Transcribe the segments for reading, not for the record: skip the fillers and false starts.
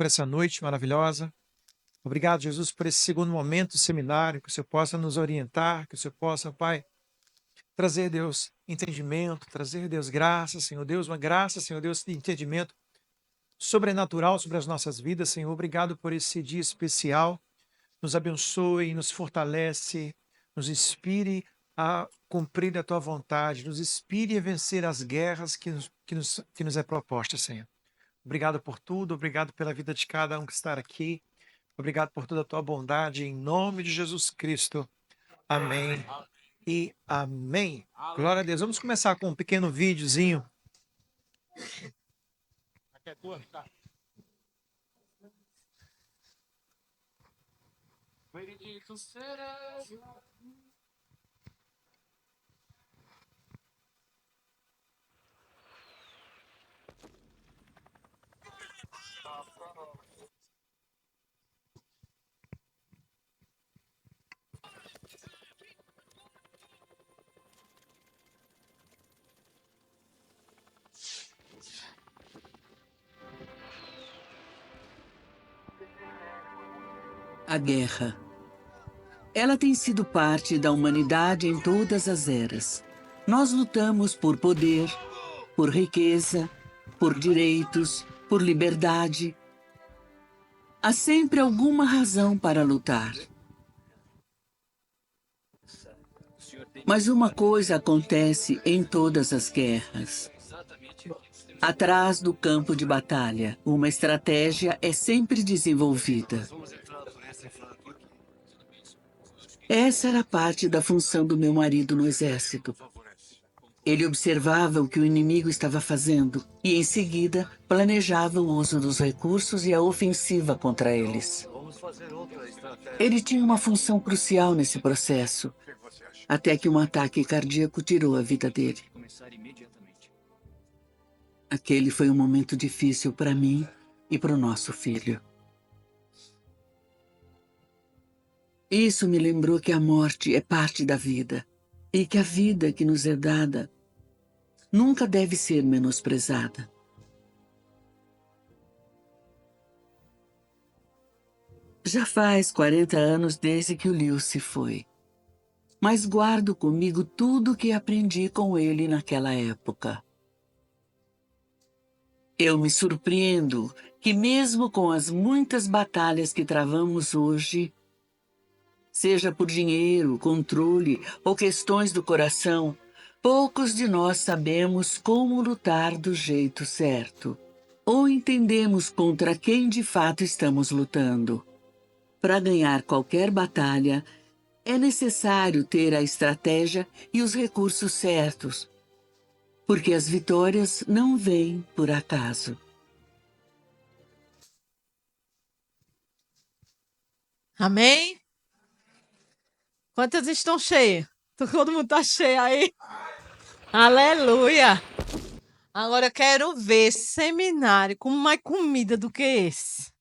por essa noite maravilhosa. Obrigado, Jesus, por esse segundo momento do seminário, que o Senhor possa nos orientar, que o Senhor possa, Pai, trazer, Deus, entendimento, trazer, Deus, graça, Senhor Deus, uma graça, Senhor Deus, de entendimento sobrenatural sobre as nossas vidas, Senhor. Obrigado por esse dia especial. Nos abençoe, nos fortalece, nos inspire a cumprir a Tua vontade, nos inspire a vencer as guerras que nos é proposta, Senhor. Obrigado por tudo, obrigado pela vida de cada um que está aqui. Obrigado por toda a Tua bondade, em nome de Jesus Cristo. Amém e amém. Glória a Deus. Vamos começar com um pequeno videozinho. Bendito serás. A guerra. Ela tem sido parte da humanidade em todas as eras. Nós lutamos por poder, por riqueza, por direitos, por liberdade. Há sempre alguma razão para lutar. Mas uma coisa acontece em todas as guerras. Atrás do campo de batalha, uma estratégia é sempre desenvolvida. Essa era parte da função do meu marido no exército. Ele observava o que o inimigo estava fazendo e, em seguida, planejava o uso dos recursos e a ofensiva contra eles. Ele tinha uma função crucial nesse processo, até que um ataque cardíaco tirou a vida dele. Aquele foi um momento difícil para mim e para o nosso filho. Isso me lembrou que a morte é parte da vida e que a vida que nos é dada nunca deve ser menosprezada. Já faz 40 anos desde que o Liu se foi, mas guardo comigo tudo o que aprendi com ele naquela época. Eu me surpreendo que mesmo com as muitas batalhas que travamos hoje, seja por dinheiro, controle ou questões do coração, poucos de nós sabemos como lutar do jeito certo, ou entendemos contra quem de fato estamos lutando. Para ganhar qualquer batalha, é necessário ter a estratégia e os recursos certos, porque as vitórias não vêm por acaso. Amém? Quantas estão cheias? Todo mundo está cheio aí? Aleluia! Agora eu quero ver seminário com mais comida do que esse.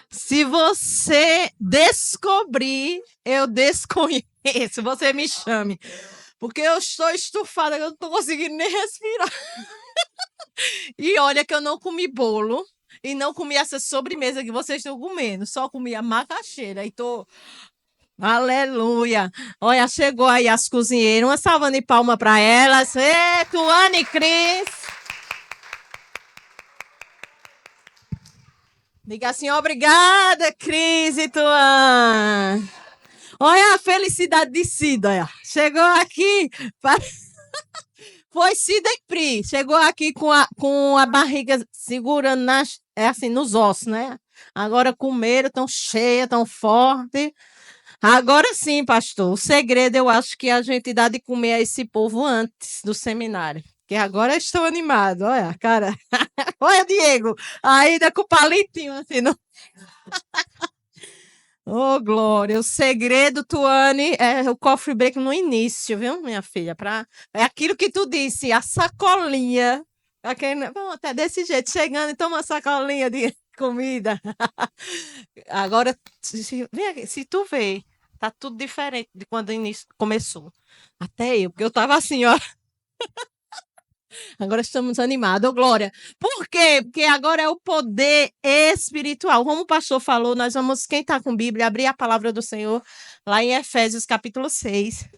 Se você descobrir, eu desconheço, você me chame. Porque eu estou estufada, eu não estou conseguindo nem respirar. E olha que eu não comi bolo e não comi essa sobremesa que vocês estão comendo. Só comi a macaxeira e tô... Aleluia! Olha, chegou aí as cozinheiras. Uma salva de palma para elas. Ê, Tuane e Cris. Diga assim, obrigada, Cris e Tuane. Olha a felicidade de Cida. Olha. Chegou aqui... Foi Cida e Pri. Chegou aqui com a barriga segurando assim, nos ossos, né? Agora comeram, tão cheia, tão forte. Agora sim, pastor. O segredo, eu acho que a gente dá de comer a esse povo antes do seminário. Que agora eu estou animado. Olha, cara. Olha, Diego. Ainda com o palitinho assim. No... Oh, glória. O segredo, Tuane, é o coffee break no início, viu, minha filha? É aquilo que tu disse, a sacolinha. Pronto, é desse jeito, chegando e toma uma sacolinha de comida. Agora, vem aqui, se tu vê, tá tudo diferente de quando o início começou. Até eu, porque eu tava assim, ó. Agora estamos animados, oh, glória. Por quê? Porque agora é o poder espiritual. Como o pastor falou, nós vamos, quem está com Bíblia, abrir a palavra do Senhor lá em Efésios capítulo 6.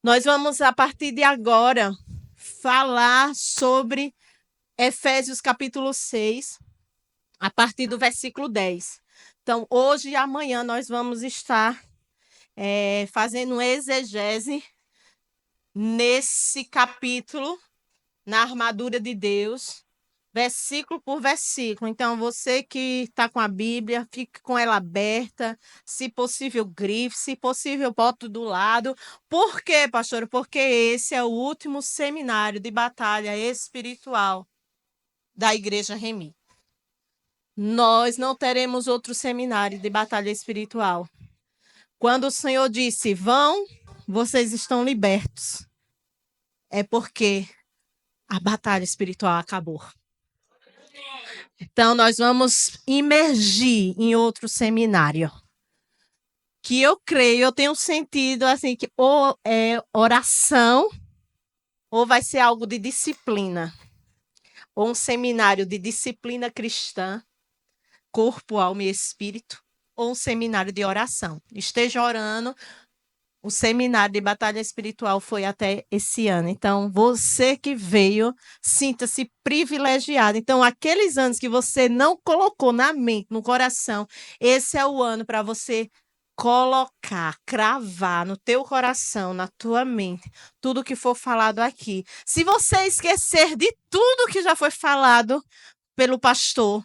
Nós vamos, a partir de agora, falar sobre Efésios capítulo 6, a partir do versículo 10. Então, hoje e amanhã nós vamos estar fazendo exegese nesse capítulo, na armadura de Deus, versículo por versículo. Então, você que está com a Bíblia, fique com ela aberta, se possível, grife, se possível, bote do lado. Por quê, pastor? Porque esse é o último seminário de batalha espiritual da Igreja Remi. Nós não teremos outro seminário de batalha espiritual. Quando o Senhor disse, vão, vocês estão libertos, é porque a batalha espiritual acabou. Então, nós vamos imergir em outro seminário. Que eu creio, eu tenho sentido assim, que ou é oração, ou vai ser algo de disciplina. Ou um seminário de disciplina cristã, corpo, alma e espírito, ou um seminário de oração. Esteja orando. O seminário de batalha espiritual foi até esse ano. Então, você que veio, sinta-se privilegiado. Então, aqueles anos que você não colocou na mente, no coração, esse é o ano para você colocar, cravar no teu coração, na tua mente, tudo que for falado aqui. Se você esquecer de tudo que já foi falado pelo pastor,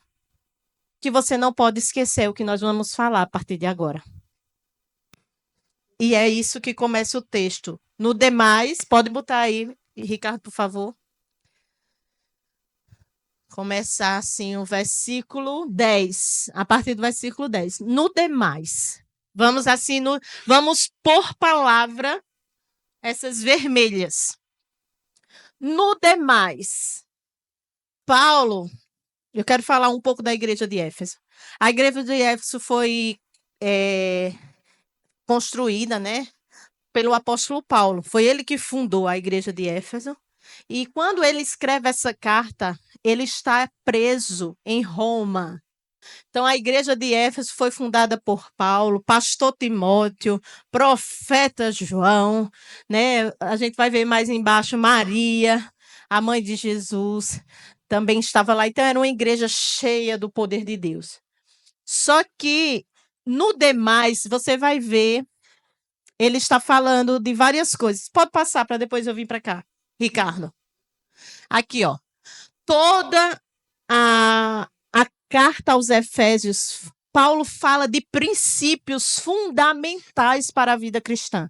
que você não pode esquecer o que nós vamos falar a partir de agora. E é isso que começa o texto. No demais, pode botar aí, Ricardo, por favor. Começar assim o versículo 10, a partir do versículo 10. No demais. Vamos assim, vamos por palavra essas vermelhas. No demais. Paulo, eu quero falar um pouco da igreja de Éfeso. A igreja de Éfeso foi construída, né, pelo apóstolo Paulo. Foi ele que fundou a igreja de Éfeso. E quando ele escreve essa carta, ele está preso em Roma. Então, a igreja de Éfeso foi fundada por Paulo, pastor Timóteo, profeta João, né? A gente vai ver mais embaixo Maria, a mãe de Jesus, também estava lá. Então, era uma igreja cheia do poder de Deus. Só que, no demais, você vai ver, ele está falando de várias coisas. Pode passar para depois eu vir para cá, Ricardo. Aqui, ó. Toda a carta aos Efésios, Paulo fala de princípios fundamentais para a vida cristã.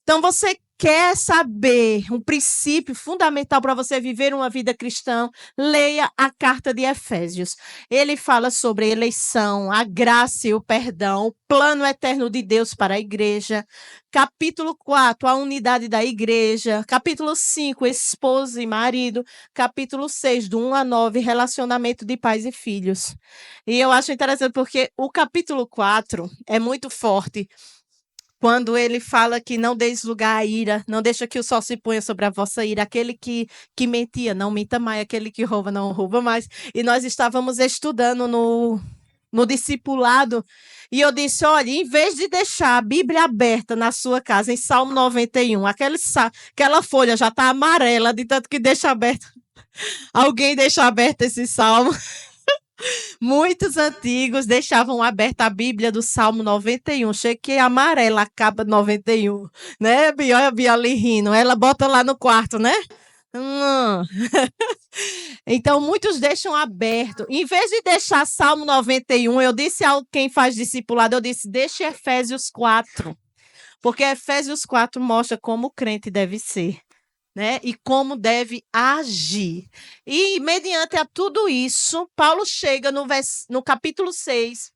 Então, você quer saber um princípio fundamental para você viver uma vida cristã, leia a carta de Efésios. Ele fala sobre a eleição, a graça e o perdão, o plano eterno de Deus para a igreja. Capítulo 4, a unidade da igreja. Capítulo 5, esposa e marido. Capítulo 6, do 1 a 9, relacionamento de pais e filhos. E eu acho interessante porque o capítulo 4 é muito forte. Quando ele fala que não deis lugar à ira, não deixa que o sol se ponha sobre a vossa ira, aquele que mentia, não minta mais, aquele que rouba, não rouba mais. E nós estávamos estudando no discipulado, e eu disse, olha, em vez de deixar a Bíblia aberta na sua casa, em Salmo 91, aquela folha já está amarela, de tanto que deixa aberto. Alguém deixa aberto esse salmo. Muitos antigos deixavam aberta a Bíblia do Salmo 91. Cheguei amarela, acaba 91. Né, Bioli rindo? Ela bota lá no quarto, né? Então, muitos deixam aberto. Em vez de deixar Salmo 91, eu disse a quem faz discipulado, eu disse, deixe Efésios 4. Porque Efésios 4 mostra como o crente deve ser. Né? E como deve agir. E, mediante a tudo isso, Paulo chega no capítulo 6,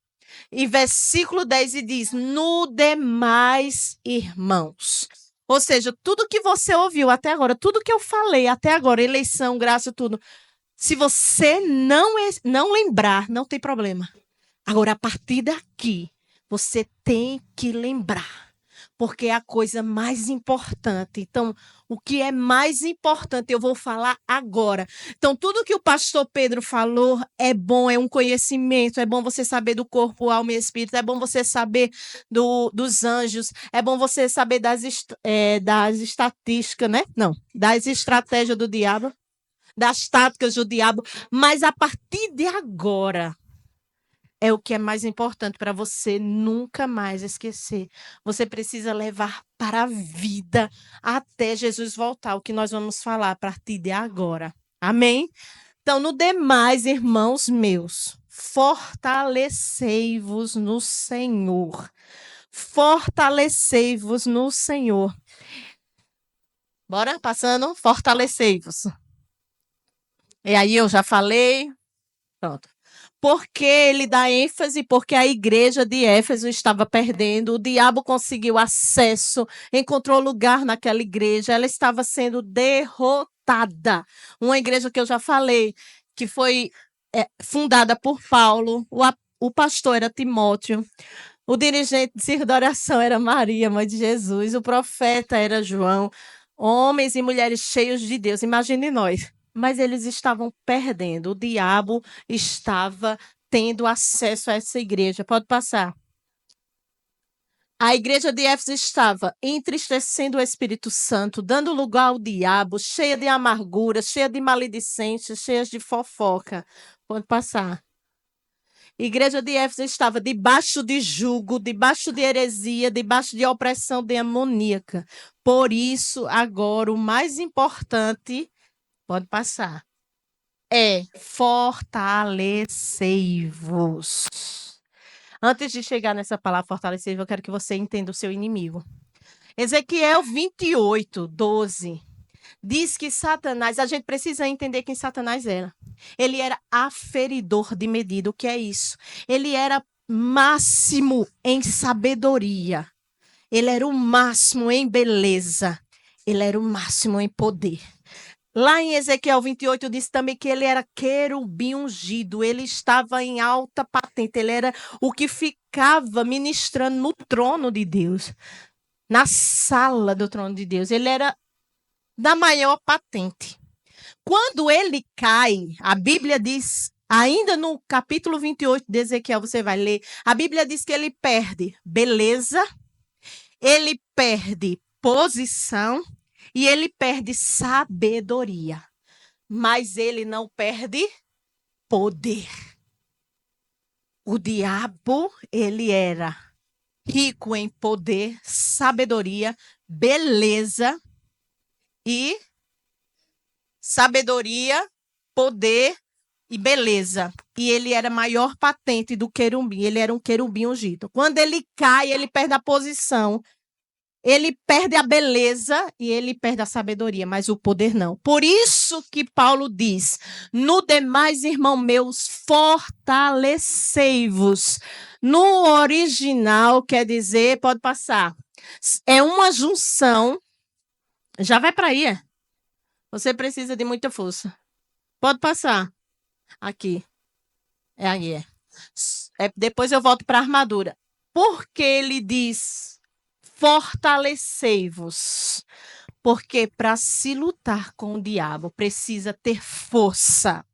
e versículo 10, e diz, no demais, irmãos. Ou seja, tudo que você ouviu até agora, tudo que eu falei até agora, eleição, graça, tudo, se você não lembrar, não tem problema. Agora, a partir daqui, você tem que lembrar. porque é a coisa mais importante. Então, o que é mais importante eu vou falar agora. Então, tudo que o pastor Pedro falou é bom, é um conhecimento, é bom você saber do corpo, alma e espírito, é bom você saber dos anjos, é bom você saber das estatísticas, né? Não, das estratégias do diabo, das táticas do diabo, mas a partir de agora é o que é mais importante para você nunca mais esquecer. Você precisa levar para a vida até Jesus voltar, o que nós vamos falar a partir de agora. Amém? Então, no demais, irmãos meus, fortalecei-vos no Senhor. Fortalecei-vos no Senhor. Bora? Passando? Fortalecei-vos. E aí eu já falei. Pronto. Porque ele dá ênfase, porque a igreja de Éfeso estava perdendo, o diabo conseguiu acesso, encontrou lugar naquela igreja, ela estava sendo derrotada. Uma igreja que eu já falei, que foi fundada por Paulo, o pastor era Timóteo, o dirigente de circo de oração era Maria, mãe de Jesus, o profeta era João, homens e mulheres cheios de Deus, imagine nós. Mas eles estavam perdendo. O diabo estava tendo acesso a essa igreja. Pode passar. A igreja de Éfeso estava entristecendo o Espírito Santo, dando lugar ao diabo, cheia de amargura, cheia de maledicência, cheia de fofoca. Pode passar. A igreja de Éfeso estava debaixo de jugo, debaixo de heresia, debaixo de opressão demoníaca. Por isso, agora, o mais importante... Pode passar. É fortalecei-vos. Antes de chegar nessa palavra fortalecei-vos, eu quero que você entenda o seu inimigo. Ezequiel 28, 12. Diz que Satanás, a gente precisa entender quem Satanás era. Ele era aferidor de medida. O que é isso? Ele era máximo em sabedoria. Ele era o máximo em beleza. Ele era o máximo em poder. Lá em Ezequiel 28 diz também que ele era querubim ungido, ele estava em alta patente, ele era o que ficava ministrando no trono de Deus, na sala do trono de Deus, ele era da maior patente. Quando ele cai, a Bíblia diz, ainda no capítulo 28 de Ezequiel, você vai ler, a Bíblia diz que ele perde beleza, ele perde posição, e ele perde sabedoria, mas ele não perde poder. O diabo, ele era rico em poder, sabedoria, beleza e sabedoria, poder e beleza. E ele era maior patente do querubim, ele era um querubim ungido. Quando ele cai, ele perde a posição. Ele perde a beleza e ele perde a sabedoria, mas o poder não. Por isso que Paulo diz, no demais, irmão meus, fortalecei-vos. No original, quer dizer, pode passar, é uma junção, já vai para aí, Você precisa de muita força. Pode passar, aqui, aí. Depois eu volto para a armadura. Porque ele diz... Fortalecei-vos, porque para se lutar com o diabo precisa ter força.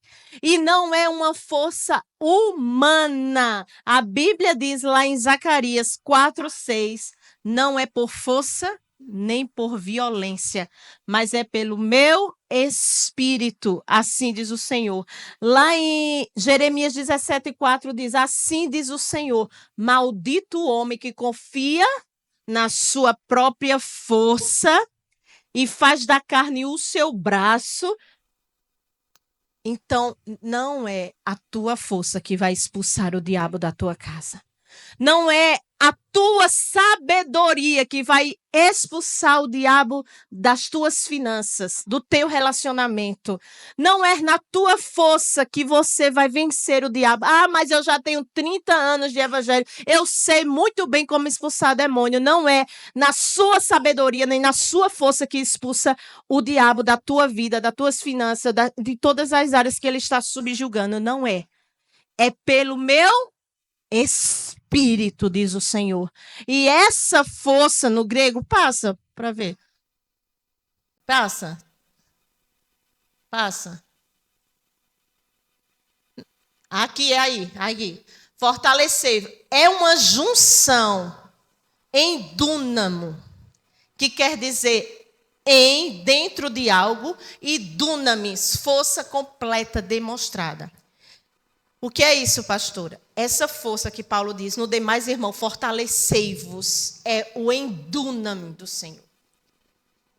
E não é uma força humana. A Bíblia diz lá em Zacarias 4:6, não é por força nem por violência, mas é pelo meu espírito, assim diz o Senhor. Lá em Jeremias 17:4 diz, assim diz o Senhor, maldito o homem que confia na sua própria força e faz da carne o seu braço. Então, não é a tua força que vai expulsar o diabo da tua casa. Não é a tua sabedoria que vai expulsar o diabo das tuas finanças, do teu relacionamento. Não é na tua força que você vai vencer o diabo. Ah, mas eu já tenho 30 anos de evangelho. Eu sei muito bem como expulsar demônio. Não é na sua sabedoria, nem na sua força que expulsa o diabo da tua vida, das tuas finanças, de todas as áreas que ele está subjugando. Não é. É pelo meu Espírito, diz o Senhor. E essa força no grego, passa para ver. Passa. Aqui, aí. Fortalecer. É uma junção em dúnamo, que quer dizer dentro de algo, e dunamis, força completa demonstrada. O que é isso, pastora? Essa força que Paulo diz, no demais, irmão, fortalecei-vos, é o enduname do Senhor.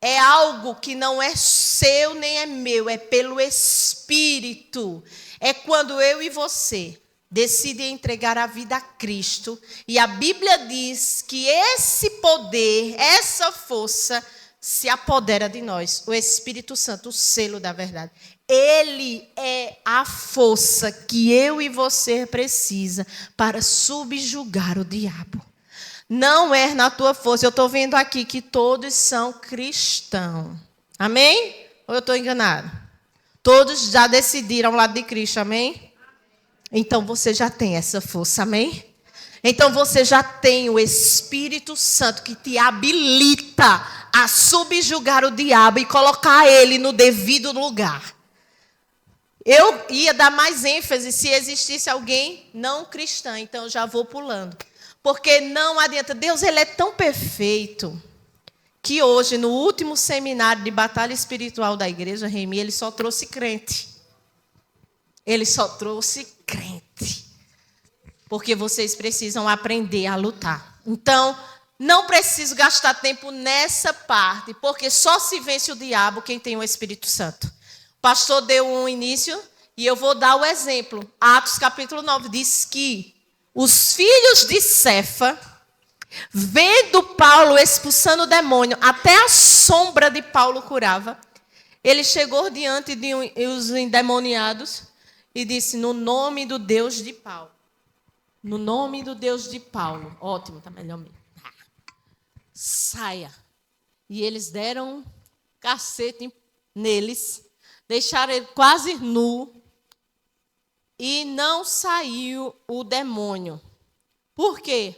É algo que não é seu nem é meu, é pelo Espírito. É quando eu e você decidem entregar a vida a Cristo. E a Bíblia diz que esse poder, essa força, se apodera de nós. O Espírito Santo, o selo da verdade. Ele é a força que eu e você precisa para subjugar o diabo. Não é na tua força. Eu estou vendo aqui que todos são cristãos. Amém? Ou eu estou enganado? Todos já decidiram ao lado de Cristo, amém? Então você já tem essa força, amém? Então você já tem o Espírito Santo que te habilita a subjugar o diabo e colocar ele no devido lugar. Eu ia dar mais ênfase se existisse alguém não cristão, então eu já vou pulando. Porque não adianta. Deus, ele é tão perfeito que hoje, no último seminário de batalha espiritual da igreja, Remi, ele só trouxe crente. Ele só trouxe crente. Porque vocês precisam aprender a lutar. Então, não preciso gastar tempo nessa parte, porque só se vence o diabo quem tem o Espírito Santo. O pastor deu um início e eu vou dar o exemplo. Atos capítulo 9 diz que os filhos de Cefa, vendo Paulo expulsando o demônio, até a sombra de Paulo curava, ele chegou diante de os endemoniados e disse, no nome do Deus de Paulo. No nome do Deus de Paulo. Ótimo, está melhor mesmo. Saia. E eles deram um cacete neles, deixaram ele quase nu, e não saiu o demônio. Por quê?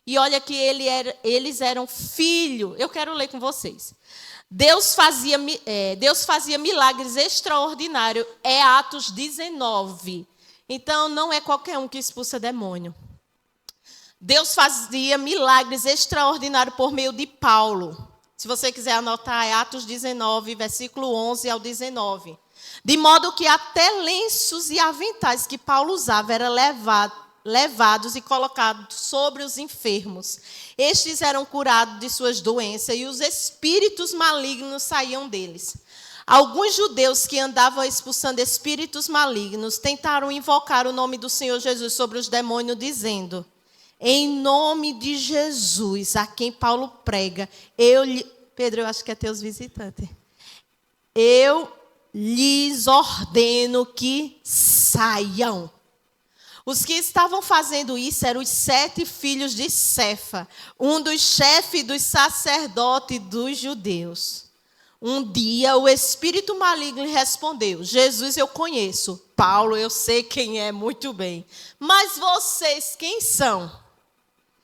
E olha que eles eram filhos. Eu quero ler com vocês. Deus fazia milagres extraordinários. É Atos 19. Então, não é qualquer um que expulsa demônio. Deus fazia milagres extraordinários por meio de Paulo. Se você quiser anotar, é Atos 19, versículo 11 ao 19. De modo que até lenços e aventais que Paulo usava eram levados e colocados sobre os enfermos. Estes eram curados de suas doenças e os espíritos malignos saíam deles. Alguns judeus que andavam expulsando espíritos malignos tentaram invocar o nome do Senhor Jesus sobre os demônios, dizendo, em nome de Jesus, a quem Paulo prega, Pedro, eu acho que é teus visitantes. Eu lhes ordeno que saiam. Os que estavam fazendo isso eram os 7 filhos de Cefa, um dos chefes dos sacerdotes dos judeus. Um dia o espírito maligno lhe respondeu, Jesus eu conheço, Paulo eu sei quem é muito bem, mas vocês quem são?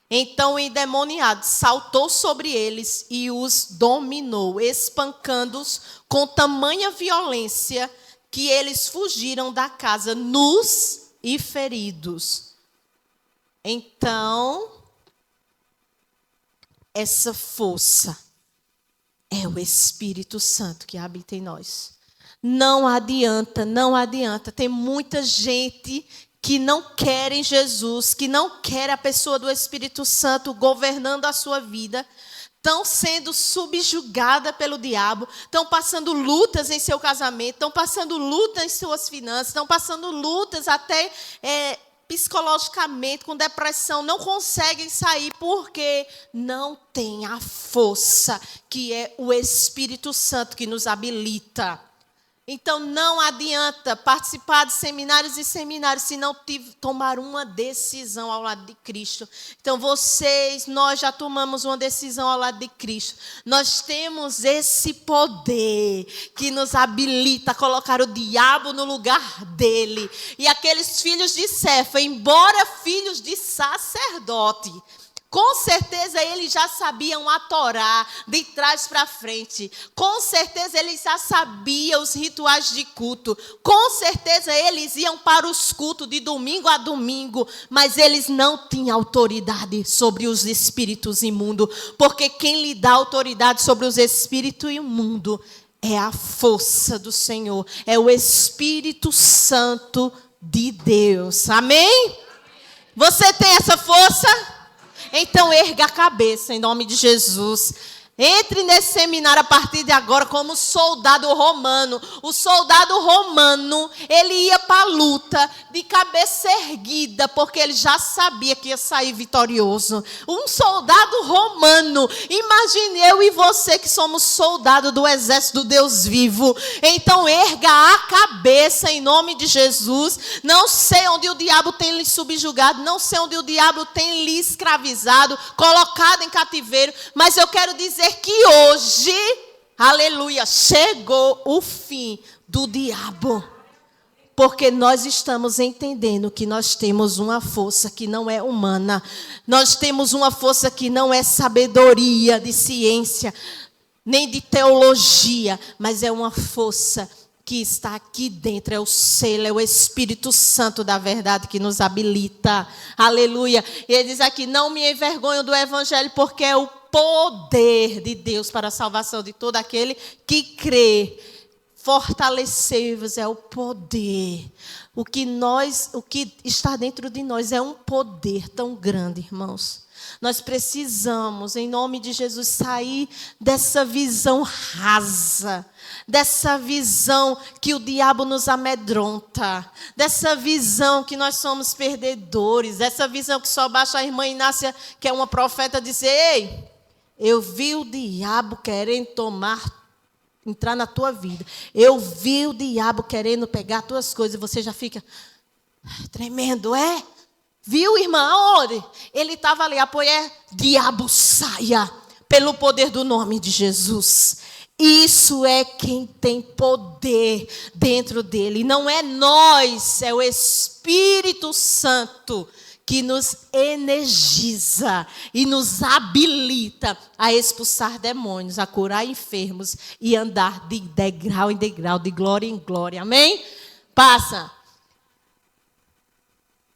Então o endemoniado saltou sobre eles e os dominou, espancando-os com tamanha violência que eles fugiram da casa nus e feridos. Então, essa força é o Espírito Santo que habita em nós. Não adianta. Tem muita gente que não querem Jesus, que não quer a pessoa do Espírito Santo governando a sua vida, estão sendo subjugadas pelo diabo, estão passando lutas em seu casamento, estão passando lutas em suas finanças, estão passando lutas até psicologicamente, com depressão, não conseguem sair porque não tem a força que é o Espírito Santo que nos habilita. Então, não adianta participar de seminários e seminários se não tomar uma decisão ao lado de Cristo. Então, nós já tomamos uma decisão ao lado de Cristo. Nós temos esse poder que nos habilita a colocar o diabo no lugar dele. E aqueles filhos de Cefa, embora filhos de sacerdote, com certeza eles já sabiam a Torá de trás para frente. Com certeza eles já sabiam os rituais de culto. Com certeza eles iam para os cultos de domingo a domingo. Mas eles não tinham autoridade sobre os espíritos imundos. Porque quem lhe dá autoridade sobre os espíritos imundos é a força do Senhor. É o Espírito Santo de Deus. Amém? Você tem essa força? Então, erga a cabeça, em nome de Jesus. Entre nesse seminário a partir de agora como soldado romano. O soldado romano, ele ia para a luta de cabeça erguida, porque ele já sabia que ia sair vitorioso. Um soldado romano. Imagine eu e você que somos soldados do exército do Deus vivo. Então, erga a cabeça em nome de Jesus. Não sei onde o diabo tem lhe subjugado, não sei onde o diabo tem lhe escravizado, colocado em cativeiro, mas eu quero dizer que hoje, aleluia, chegou o fim do diabo. Porque nós estamos entendendo que nós temos uma força que não é humana. Nós temos uma força que não é sabedoria de ciência, nem de teologia, mas é uma força que está aqui dentro, é o selo, é o Espírito Santo da verdade que nos habilita. Aleluia. E ele diz aqui, não me envergonho do Evangelho, porque é o poder de Deus para a salvação de todo aquele que crê. Fortalecei-vos é o poder. O que está dentro de nós é um poder tão grande, irmãos. Nós precisamos, em nome de Jesus, sair dessa visão rasa, dessa visão que o diabo nos amedronta, dessa visão que nós somos perdedores, dessa visão que só basta a irmã Inácia, que é uma profeta, dizer, ei, eu vi o diabo querendo entrar na tua vida. Eu vi o diabo querendo pegar as tuas coisas. E você já fica tremendo, é? Viu, irmã? Onde? Ele estava ali, apoia, diabo saia, pelo poder do nome de Jesus. Isso é quem tem poder dentro dele. Não é nós, é o Espírito Santo que nos energiza e nos habilita a expulsar demônios, a curar enfermos e andar de degrau em degrau, de glória em glória. Amém? Passa.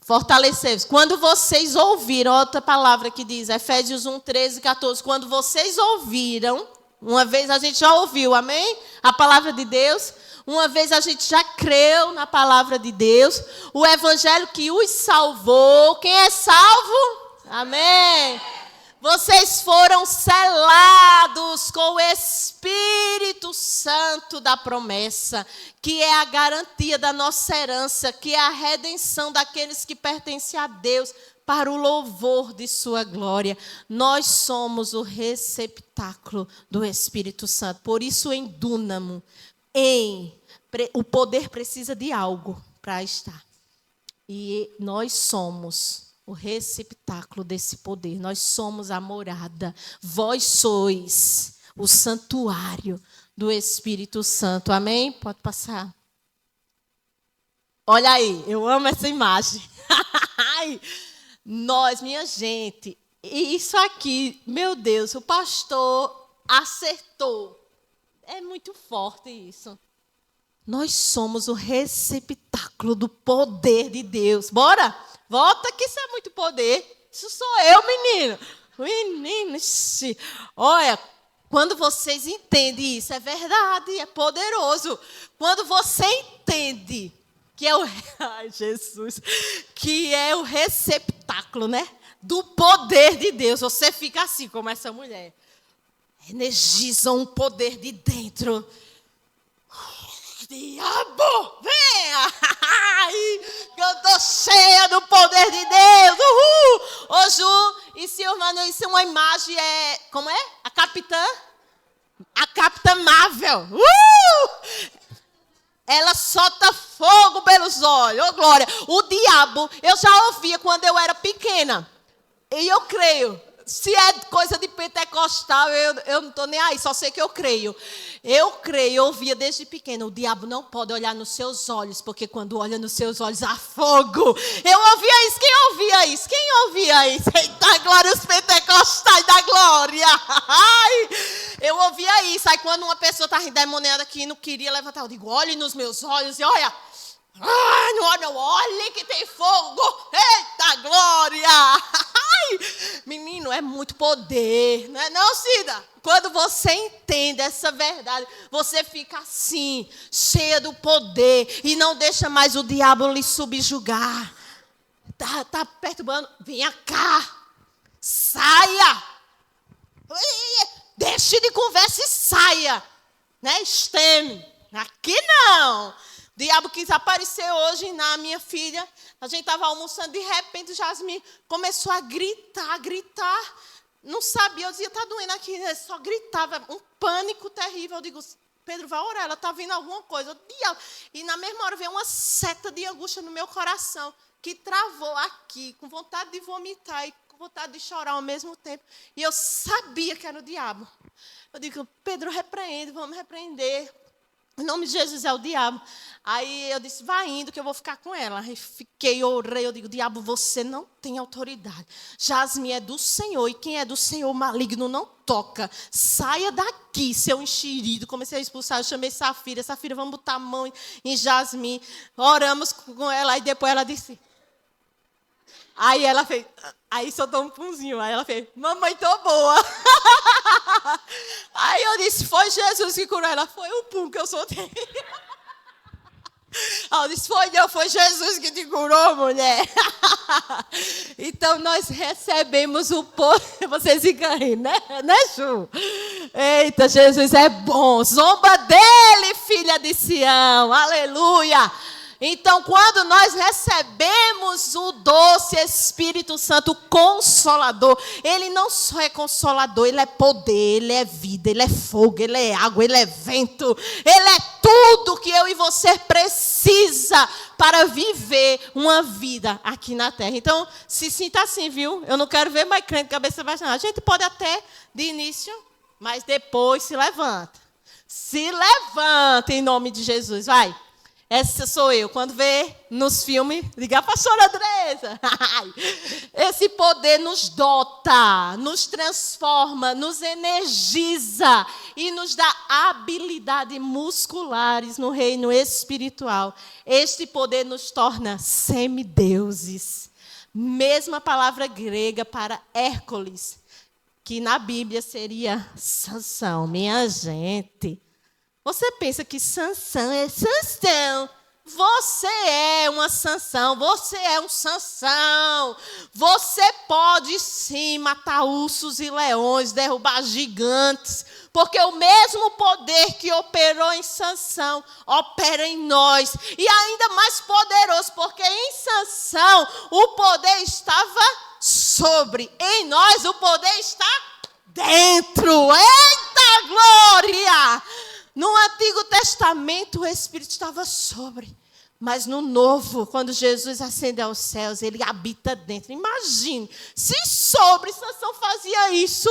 Fortalecei-vos. Quando vocês ouviram, outra palavra que diz, Efésios 1, 13, 14. Quando vocês ouviram, uma vez a gente já ouviu, amém? A palavra de Deus. Uma vez a gente já creu na palavra de Deus. O evangelho que os salvou. Quem é salvo? Amém. Vocês foram selados com o Espírito Santo da promessa, que é a garantia da nossa herança, que é a redenção daqueles que pertencem a Deus, para o louvor de sua glória. Nós somos o receptáculo do Espírito Santo. Por isso, em Dúnamo, o poder precisa de algo para estar. E nós somos o receptáculo desse poder. Nós somos a morada. Vós sois o santuário do Espírito Santo. Amém? Pode passar. Olha aí, eu amo essa imagem. Nós, minha gente, isso aqui, meu Deus, o pastor acertou. É muito forte isso. Nós somos o receptáculo do poder de Deus. Bora? Volta que isso é muito poder. Isso sou eu, menino. Menino, olha, quando vocês entendem isso, é verdade, é poderoso. Quando você entende que é o ai, Jesus, que é o receptáculo, né, do poder de Deus, você fica assim como essa mulher. Energiza um poder de dentro. Diabo, venha! Eu estou cheia do poder de Deus. Uhul! Ô Ju e senhor Manu, isso é uma imagem, como é? A Capitã Marvel. Ela solta fogo pelos olhos. Ô, glória. O diabo, eu já ouvia quando eu era pequena. E eu creio. Se é coisa de pentecostal, eu não estou nem aí, só sei que eu creio. Eu creio, eu ouvia desde pequena, o diabo não pode olhar nos seus olhos, porque quando olha nos seus olhos há fogo. Eu ouvia isso, quem ouvia isso? Quem ouvia isso? Eita, glória, os pentecostais da glória. Ai, eu ouvia isso, aí quando uma pessoa estava endemoniada aqui e não queria levantar, eu digo, olhe nos meus olhos e olha. Ai, não olha, olha que tem fogo. Eita, glória. Ai, menino, é muito poder, não é não, Cida? Quando você entende essa verdade, você fica assim, cheia do poder e não deixa mais o diabo lhe subjugar. Tá perturbando? Venha cá, saia. Deixe de conversa e saia. Né, Esteme? Aqui não. O diabo quis aparecer hoje na minha filha. A gente estava almoçando, de repente o Jasmine começou a gritar. Não sabia, eu dizia, está doendo aqui. Ele só gritava, um pânico terrível. Eu digo, Pedro, vai orar, ela está vendo alguma coisa. O diabo. E na mesma hora veio uma seta de angústia no meu coração, que travou aqui, com vontade de vomitar e com vontade de chorar ao mesmo tempo. E eu sabia que era o diabo. Eu digo, Pedro, repreende, vamos repreender. O nome de Jesus é o diabo. Aí eu disse, vai indo que eu vou ficar com ela. Aí fiquei, orei, eu digo, diabo, você não tem autoridade. Jasmine é do Senhor, e quem é do Senhor, maligno não toca. Saia daqui, seu enxerido. Comecei a expulsar, eu chamei Safira, vamos botar a mão em Jasmine. Oramos com ela, e depois ela disse... Aí ela fez, aí soltou um punzinho, aí ela fez, mamãe, tô boa. Aí eu disse, foi Jesus que curou ela, foi o pum que eu soltei. Aí eu disse, foi Jesus que te curou, mulher. Então nós recebemos o poder, vocês ficam rindo, né, Ju? Eita, Jesus é bom, zomba dele, filha de Sião, aleluia. Então, quando nós recebemos o doce Espírito Santo Consolador, ele não só é consolador, ele é poder, ele é vida, ele é fogo, ele é água, ele é vento, ele é tudo que eu e você precisa para viver uma vida aqui na terra. Então, se sinta assim, viu? Eu não quero ver mais crente cabeça baixa, não. A gente pode até, de início, mas depois se levanta. Se levanta em nome de Jesus, vai. Essa sou eu. Quando vê nos filmes, ligar para a pastora Andresa. Esse poder nos dota, nos transforma, nos energiza e nos dá habilidades musculares no reino espiritual. Este poder nos torna semideuses. Mesma palavra grega para Hércules, que na Bíblia seria Sansão. Minha gente... Você pensa que Sansão é Sansão. Você é uma Sansão. Você é um Sansão. Você pode sim matar ursos e leões, derrubar gigantes. Porque o mesmo poder que operou em Sansão opera em nós. E ainda mais poderoso, porque em Sansão o poder estava sobre. Em nós o poder está dentro. Eita glória! No Antigo Testamento, o Espírito estava sobre. Mas no Novo, quando Jesus ascendeu aos céus, ele habita dentro. Imagine, se sobre Sansão fazia isso,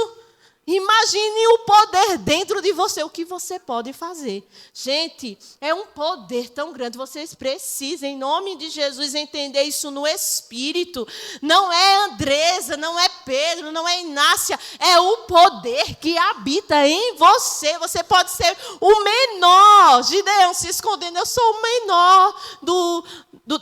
imagine o poder dentro de você, o que você pode fazer. Gente, é um poder tão grande. Vocês precisam, em nome de Jesus, entender isso no Espírito. Não é Andresa, não é Pedro, não é Inácia. É o poder que habita em você. Você pode ser o menor. Gideão se escondendo. Eu sou o menor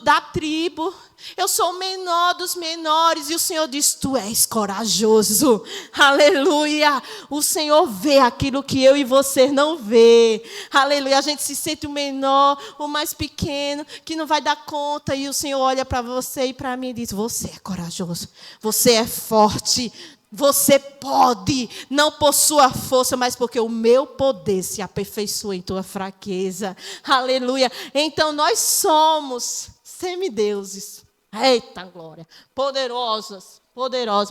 da tribo. Eu sou o menor dos menores. E o Senhor diz, tu és corajoso. Aleluia. O Senhor vê aquilo que eu e você não vê. Aleluia. A gente se sente o menor, o mais pequeno, que não vai dar conta. E o Senhor olha para você e para mim e diz, você é corajoso. Você é forte. Você pode, não por sua força, mas porque o meu poder se aperfeiçoa em tua fraqueza. Aleluia. Então nós somos semideuses. Eita glória. Poderosos.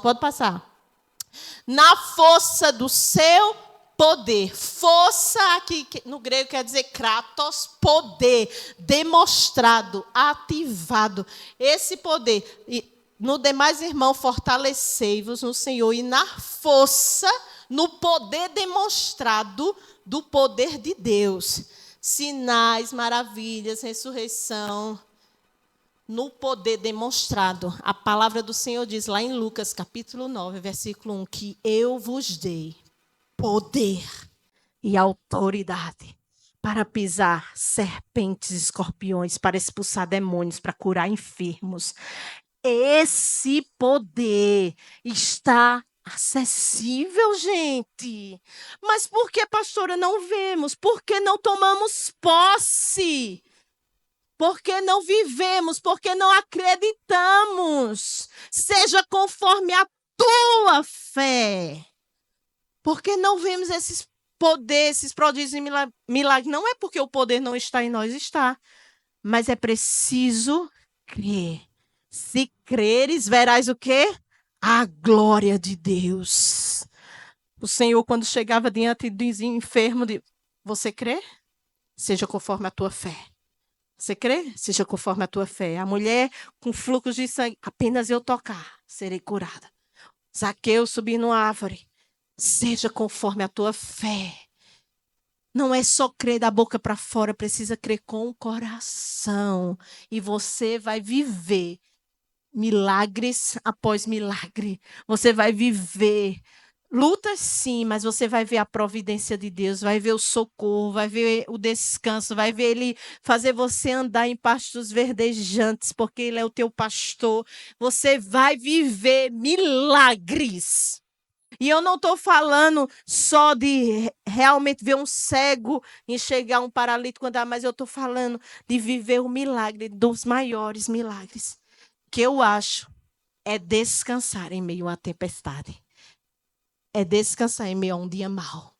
Pode passar. Na força do seu poder. Força, aqui no grego quer dizer kratos, poder, demonstrado, ativado. Esse poder. E, no demais, irmão, fortalecei-vos no Senhor e na força, no poder demonstrado do poder de Deus. Sinais, maravilhas, ressurreição, no poder demonstrado. A palavra do Senhor diz lá em Lucas, capítulo 9, versículo 1, que eu vos dei poder e autoridade para pisar serpentes e escorpiões, para expulsar demônios, para curar enfermos. Esse poder está acessível, gente. Mas por que, pastora, não vemos? Por que não tomamos posse? Por que não vivemos? Por que não acreditamos? Seja conforme a tua fé. Por que não vemos esses poderes, esses prodígios e milagres? Não é porque o poder não está em nós, está. Mas é preciso crer. Se creres, verás o quê? A glória de Deus. O Senhor, quando chegava diante do enfermo, você crê? Seja conforme a tua fé. Você crê? Seja conforme a tua fé. A mulher com fluxo de sangue, apenas eu tocar, serei curada. Zaqueu subir numa árvore. Seja conforme a tua fé. Não é só crer da boca para fora, precisa crer com o coração. E você vai viver milagres após milagre. Você vai viver lutas, sim, mas você vai ver a providência de Deus, vai ver o socorro, vai ver o descanso, vai ver Ele fazer você andar em pastos verdejantes, porque Ele é o teu pastor. Você vai viver milagres. E eu não estou falando só de realmente ver um cego enxergar um paralítico andar, mas eu estou falando de viver o milagre dos maiores milagres. Que eu acho é descansar em meio à tempestade. É descansar em meio a um dia mau.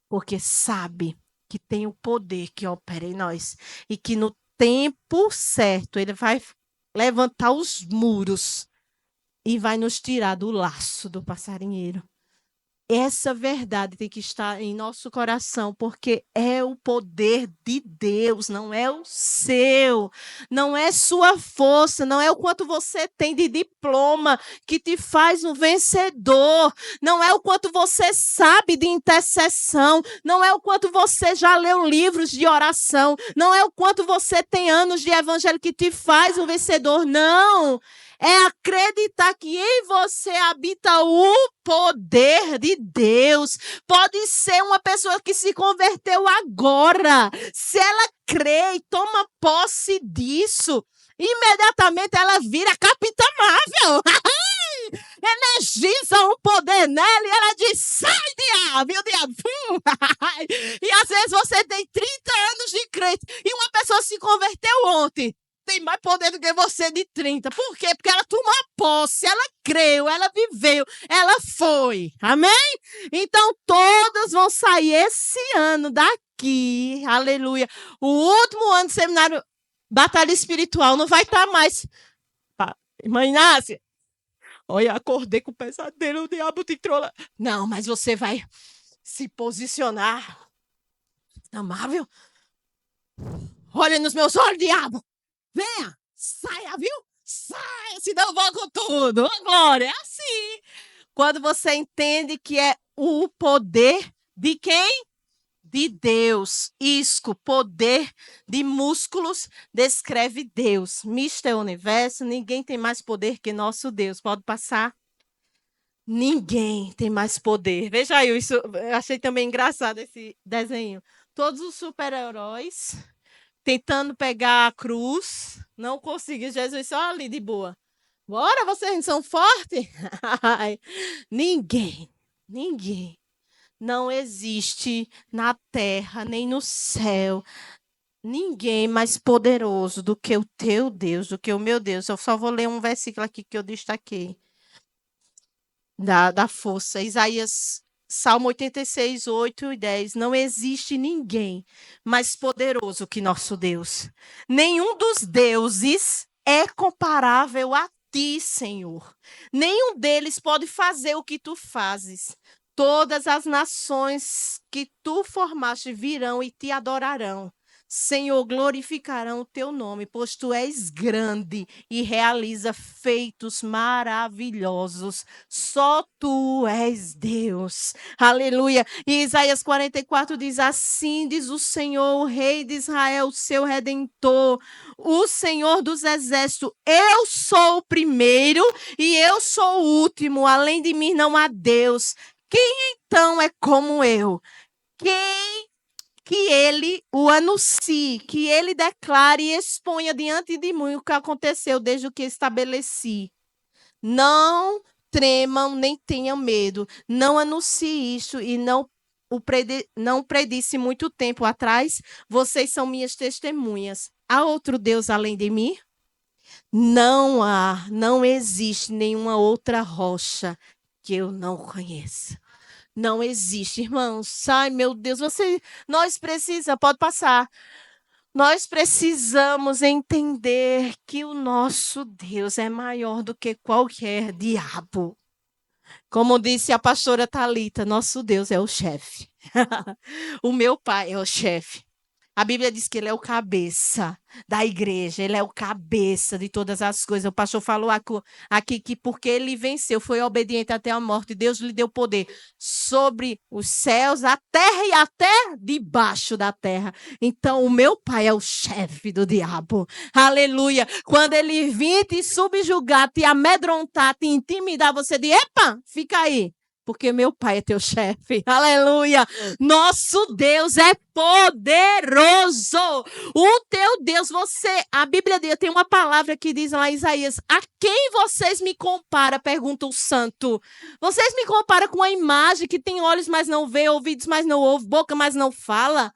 Porque sabe que tem o poder que opera em nós. E que no tempo certo Ele vai levantar os muros e vai nos tirar do laço do passarinheiro. Essa verdade tem que estar em nosso coração, porque é o poder de Deus, não é o seu, não é sua força, não é o quanto você tem de diploma que te faz um vencedor, não é o quanto você sabe de intercessão, não é o quanto você já leu livros de oração, não é o quanto você tem anos de evangelho que te faz um vencedor, não. É acreditar que em você habita o poder de Deus. Pode ser uma pessoa que se converteu agora. Se ela crê e toma posse disso, imediatamente ela vira Capitã Marvel. Energiza um poder nela e ela diz, sai, diabo, e o diabo. E às vezes você tem 30 anos de crente e uma pessoa se converteu ontem. Tem mais poder do que você de 30. Por quê? Porque ela tomou posse, ela creu, ela viveu, ela foi. Amém? Então, todos vão sair esse ano daqui. Aleluia. O último ano de seminário Batalha Espiritual não vai estar mais. Irmã Inácia, olha, acordei com o pesadelo, o diabo te trola. Não, mas você vai se posicionar. Amável. Olha nos meus olhos, diabo. Venha, saia, viu? Saia, senão eu vou com tudo. Oh, glória, é assim. Quando você entende que é o poder de quem? De Deus. Isco, poder de músculos, descreve Deus. Mister Universo, ninguém tem mais poder que nosso Deus. Pode passar? Ninguém tem mais poder. Veja aí, isso, eu achei também engraçado esse desenho. Todos os super-heróis tentando pegar a cruz, não conseguiu. Jesus só ali de boa. Bora, vocês são fortes? Ninguém não existe na terra nem no céu ninguém mais poderoso do que o teu Deus, do que o meu Deus. Eu só vou ler um versículo aqui que eu destaquei da força. Isaías, Salmo 86, 8 e 10. Não existe ninguém mais poderoso que nosso Deus. Nenhum dos deuses é comparável a ti, Senhor. Nenhum deles pode fazer o que tu fazes. Todas as nações que tu formaste virão e te adorarão. Senhor, glorificarão o teu nome, pois tu és grande e realiza feitos maravilhosos. Só tu és Deus. Aleluia. E Isaías 44 diz: assim diz o Senhor, o Rei de Israel, seu Redentor, o Senhor dos Exércitos. Eu sou o primeiro e eu sou o último. Além de mim não há Deus. Quem então é como eu? Quem que ele o anuncie, que ele declare e exponha diante de mim o que aconteceu desde o que estabeleci. Não tremam nem tenham medo. Não anuncie isso e não predisse muito tempo atrás. Vocês são minhas testemunhas. Há outro Deus além de mim? Não existe nenhuma outra rocha que eu não conheça. Não existe, irmãos. Ai, meu Deus, nós precisamos, pode passar. Nós precisamos entender que o nosso Deus é maior do que qualquer diabo. Como disse a pastora Thalita, nosso Deus é o chefe. O meu pai é o chefe. A Bíblia diz que ele é o cabeça da igreja, ele é o cabeça de todas as coisas. O pastor falou aqui que porque ele venceu, foi obediente até a morte, Deus lhe deu poder sobre os céus, a terra e até debaixo da terra. Então, o meu pai é o chefe do diabo. Aleluia. Quando ele vir te subjugar, te amedrontar, te intimidar, você diz: epa, fica aí. Porque meu pai é teu chefe. Aleluia. Nosso Deus é poderoso. O teu Deus, a Bíblia tem uma palavra que diz lá em Isaías: a quem vocês me comparam? Pergunta o santo. Vocês me comparam com uma imagem que tem olhos, mas não vê, ouvidos, mas não ouve, boca, mas não fala?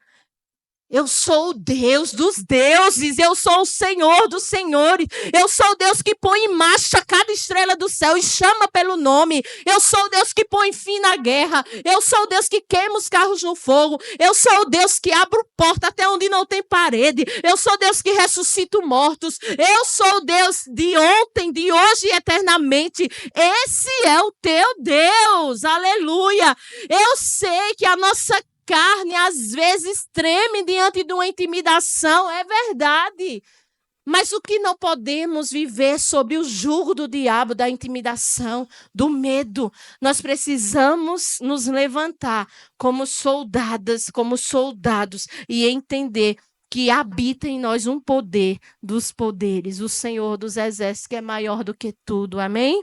Eu sou o Deus dos deuses, eu sou o Senhor dos senhores, eu sou o Deus que põe em marcha cada estrela do céu e chama pelo nome, eu sou o Deus que põe fim na guerra, eu sou o Deus que queima os carros no fogo, eu sou o Deus que abre porta até onde não tem parede, eu sou o Deus que ressuscita mortos, eu sou o Deus de ontem, de hoje e eternamente. Esse é o teu Deus, aleluia. Eu sei que a nossa carne às vezes treme diante de uma intimidação, é verdade. Mas o que não podemos viver sob o jugo do diabo, da intimidação, do medo? Nós precisamos nos levantar como soldadas, como soldados e entender que habita em nós um poder dos poderes, o Senhor dos Exércitos, que é maior do que tudo. Amém?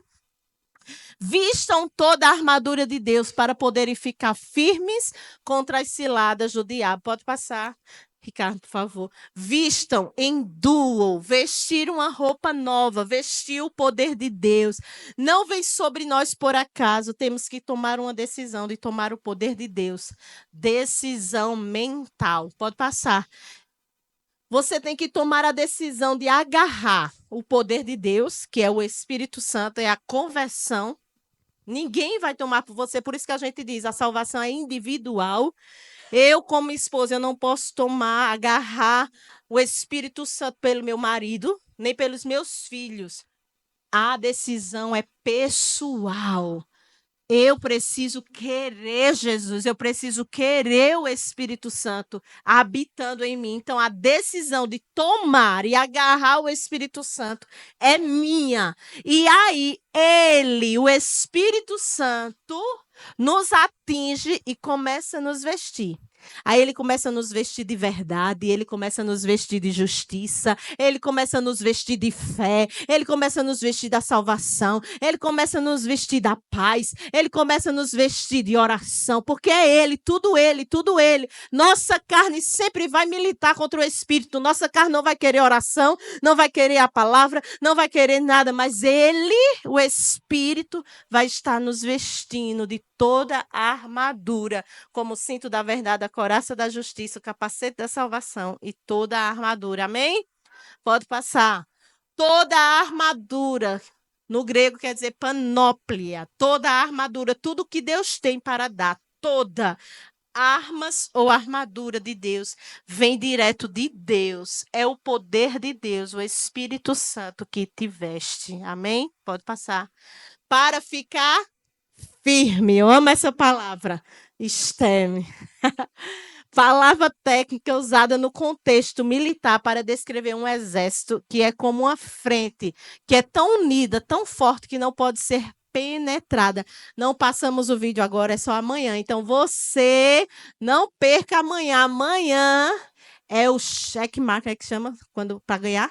Vistam toda a armadura de Deus para poderem ficar firmes contra as ciladas do diabo. Pode passar, Ricardo, por favor. Vistam, enduam, vestir uma roupa nova, vestir o poder de Deus. Não vem sobre nós por acaso, temos que tomar uma decisão de tomar o poder de Deus. Decisão mental. Pode passar. Você tem que tomar a decisão de agarrar o poder de Deus, que é o Espírito Santo, é a conversão. Ninguém vai tomar por você, por isso que a gente diz, a salvação é individual. Eu, como esposa, eu não posso agarrar o Espírito Santo pelo meu marido, nem pelos meus filhos. A decisão é pessoal. Eu preciso querer Jesus, eu preciso querer o Espírito Santo habitando em mim. Então, a decisão de tomar e agarrar o Espírito Santo é minha. E aí, o Espírito Santo, nos atinge e começa a nos vestir. Aí ele começa a nos vestir de verdade, ele começa a nos vestir de justiça, ele começa a nos vestir de fé, ele começa a nos vestir da salvação, ele começa a nos vestir da paz, ele começa a nos vestir de oração, porque é ele, tudo ele, tudo ele. Nossa carne sempre vai militar contra o Espírito, nossa carne não vai querer oração, não vai querer a palavra, não vai querer nada, mas ele, o Espírito, vai estar nos vestindo de toda a armadura, como o cinto da verdade, a couraça da justiça, o capacete da salvação e toda a armadura. Amém? Pode passar. Toda a armadura, no grego quer dizer panóplia, toda a armadura, tudo que Deus tem para dar, toda armas ou armadura de Deus vem direto de Deus. É o poder de Deus, o Espírito Santo que te veste. Amém? Pode passar. Para ficar firme. Eu amo essa palavra. STEM. Palavra técnica usada no contexto militar para descrever um exército que é como uma frente, que é tão unida, tão forte, que não pode ser penetrada. Não passamos o vídeo agora, é só amanhã. Então, você não perca amanhã. Amanhã é o checkmate, é que chama, quando para ganhar?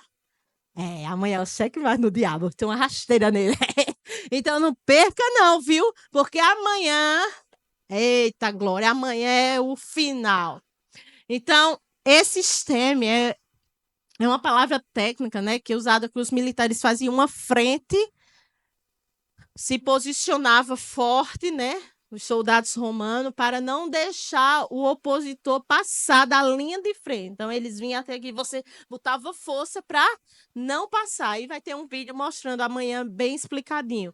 Amanhã é o checkmate no diabo. Tem uma rasteira nele. Então, não perca não, viu? Porque amanhã... Eita, glória, amanhã é o final. Então, esse STEM é uma palavra técnica, né, que é usada que os militares faziam uma frente, se posicionava forte, né, os soldados romanos, para não deixar o opositor passar da linha de frente. Então, eles vinham até aqui, você botava força para não passar. E vai ter um vídeo mostrando amanhã bem explicadinho.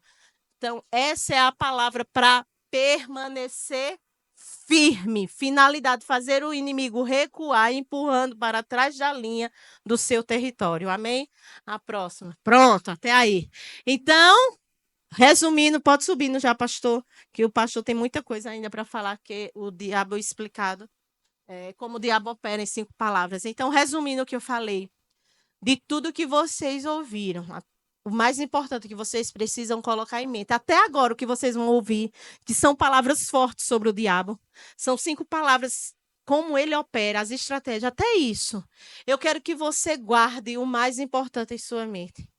Então, essa é a palavra para permanecer firme. Finalidade, fazer o inimigo recuar, empurrando para trás da linha do seu território. Amém? A próxima. Pronto, até aí. Então, resumindo, pode subir já, pastor, que o pastor tem muita coisa ainda para falar, que o diabo é explicado, como o diabo opera em 5 palavras. Então, resumindo o que eu falei, de tudo que vocês ouviram, o mais importante que vocês precisam colocar em mente, até agora o que vocês vão ouvir, que são palavras fortes sobre o diabo, são 5 palavras, como ele opera, as estratégias, até isso. Eu quero que você guarde o mais importante em sua mente.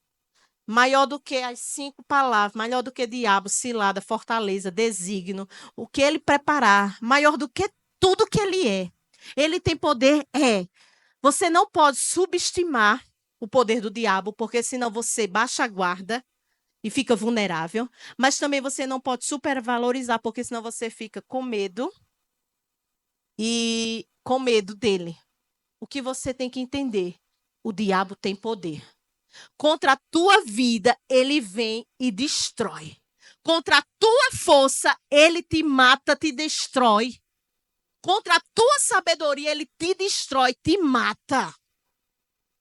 Maior do que as 5 palavras, maior do que diabo, cilada, fortaleza, desígnio, o que ele preparar, maior do que tudo que ele é. Ele tem poder, Você não pode subestimar o poder do diabo, porque senão você baixa a guarda e fica vulnerável. Mas também você não pode supervalorizar, porque senão você fica com medo e com medo dele. O que você tem que entender? O diabo tem poder. Contra a tua vida, ele vem e destrói. Contra a tua força, ele te mata, te destrói. Contra a tua sabedoria, ele te destrói, te mata.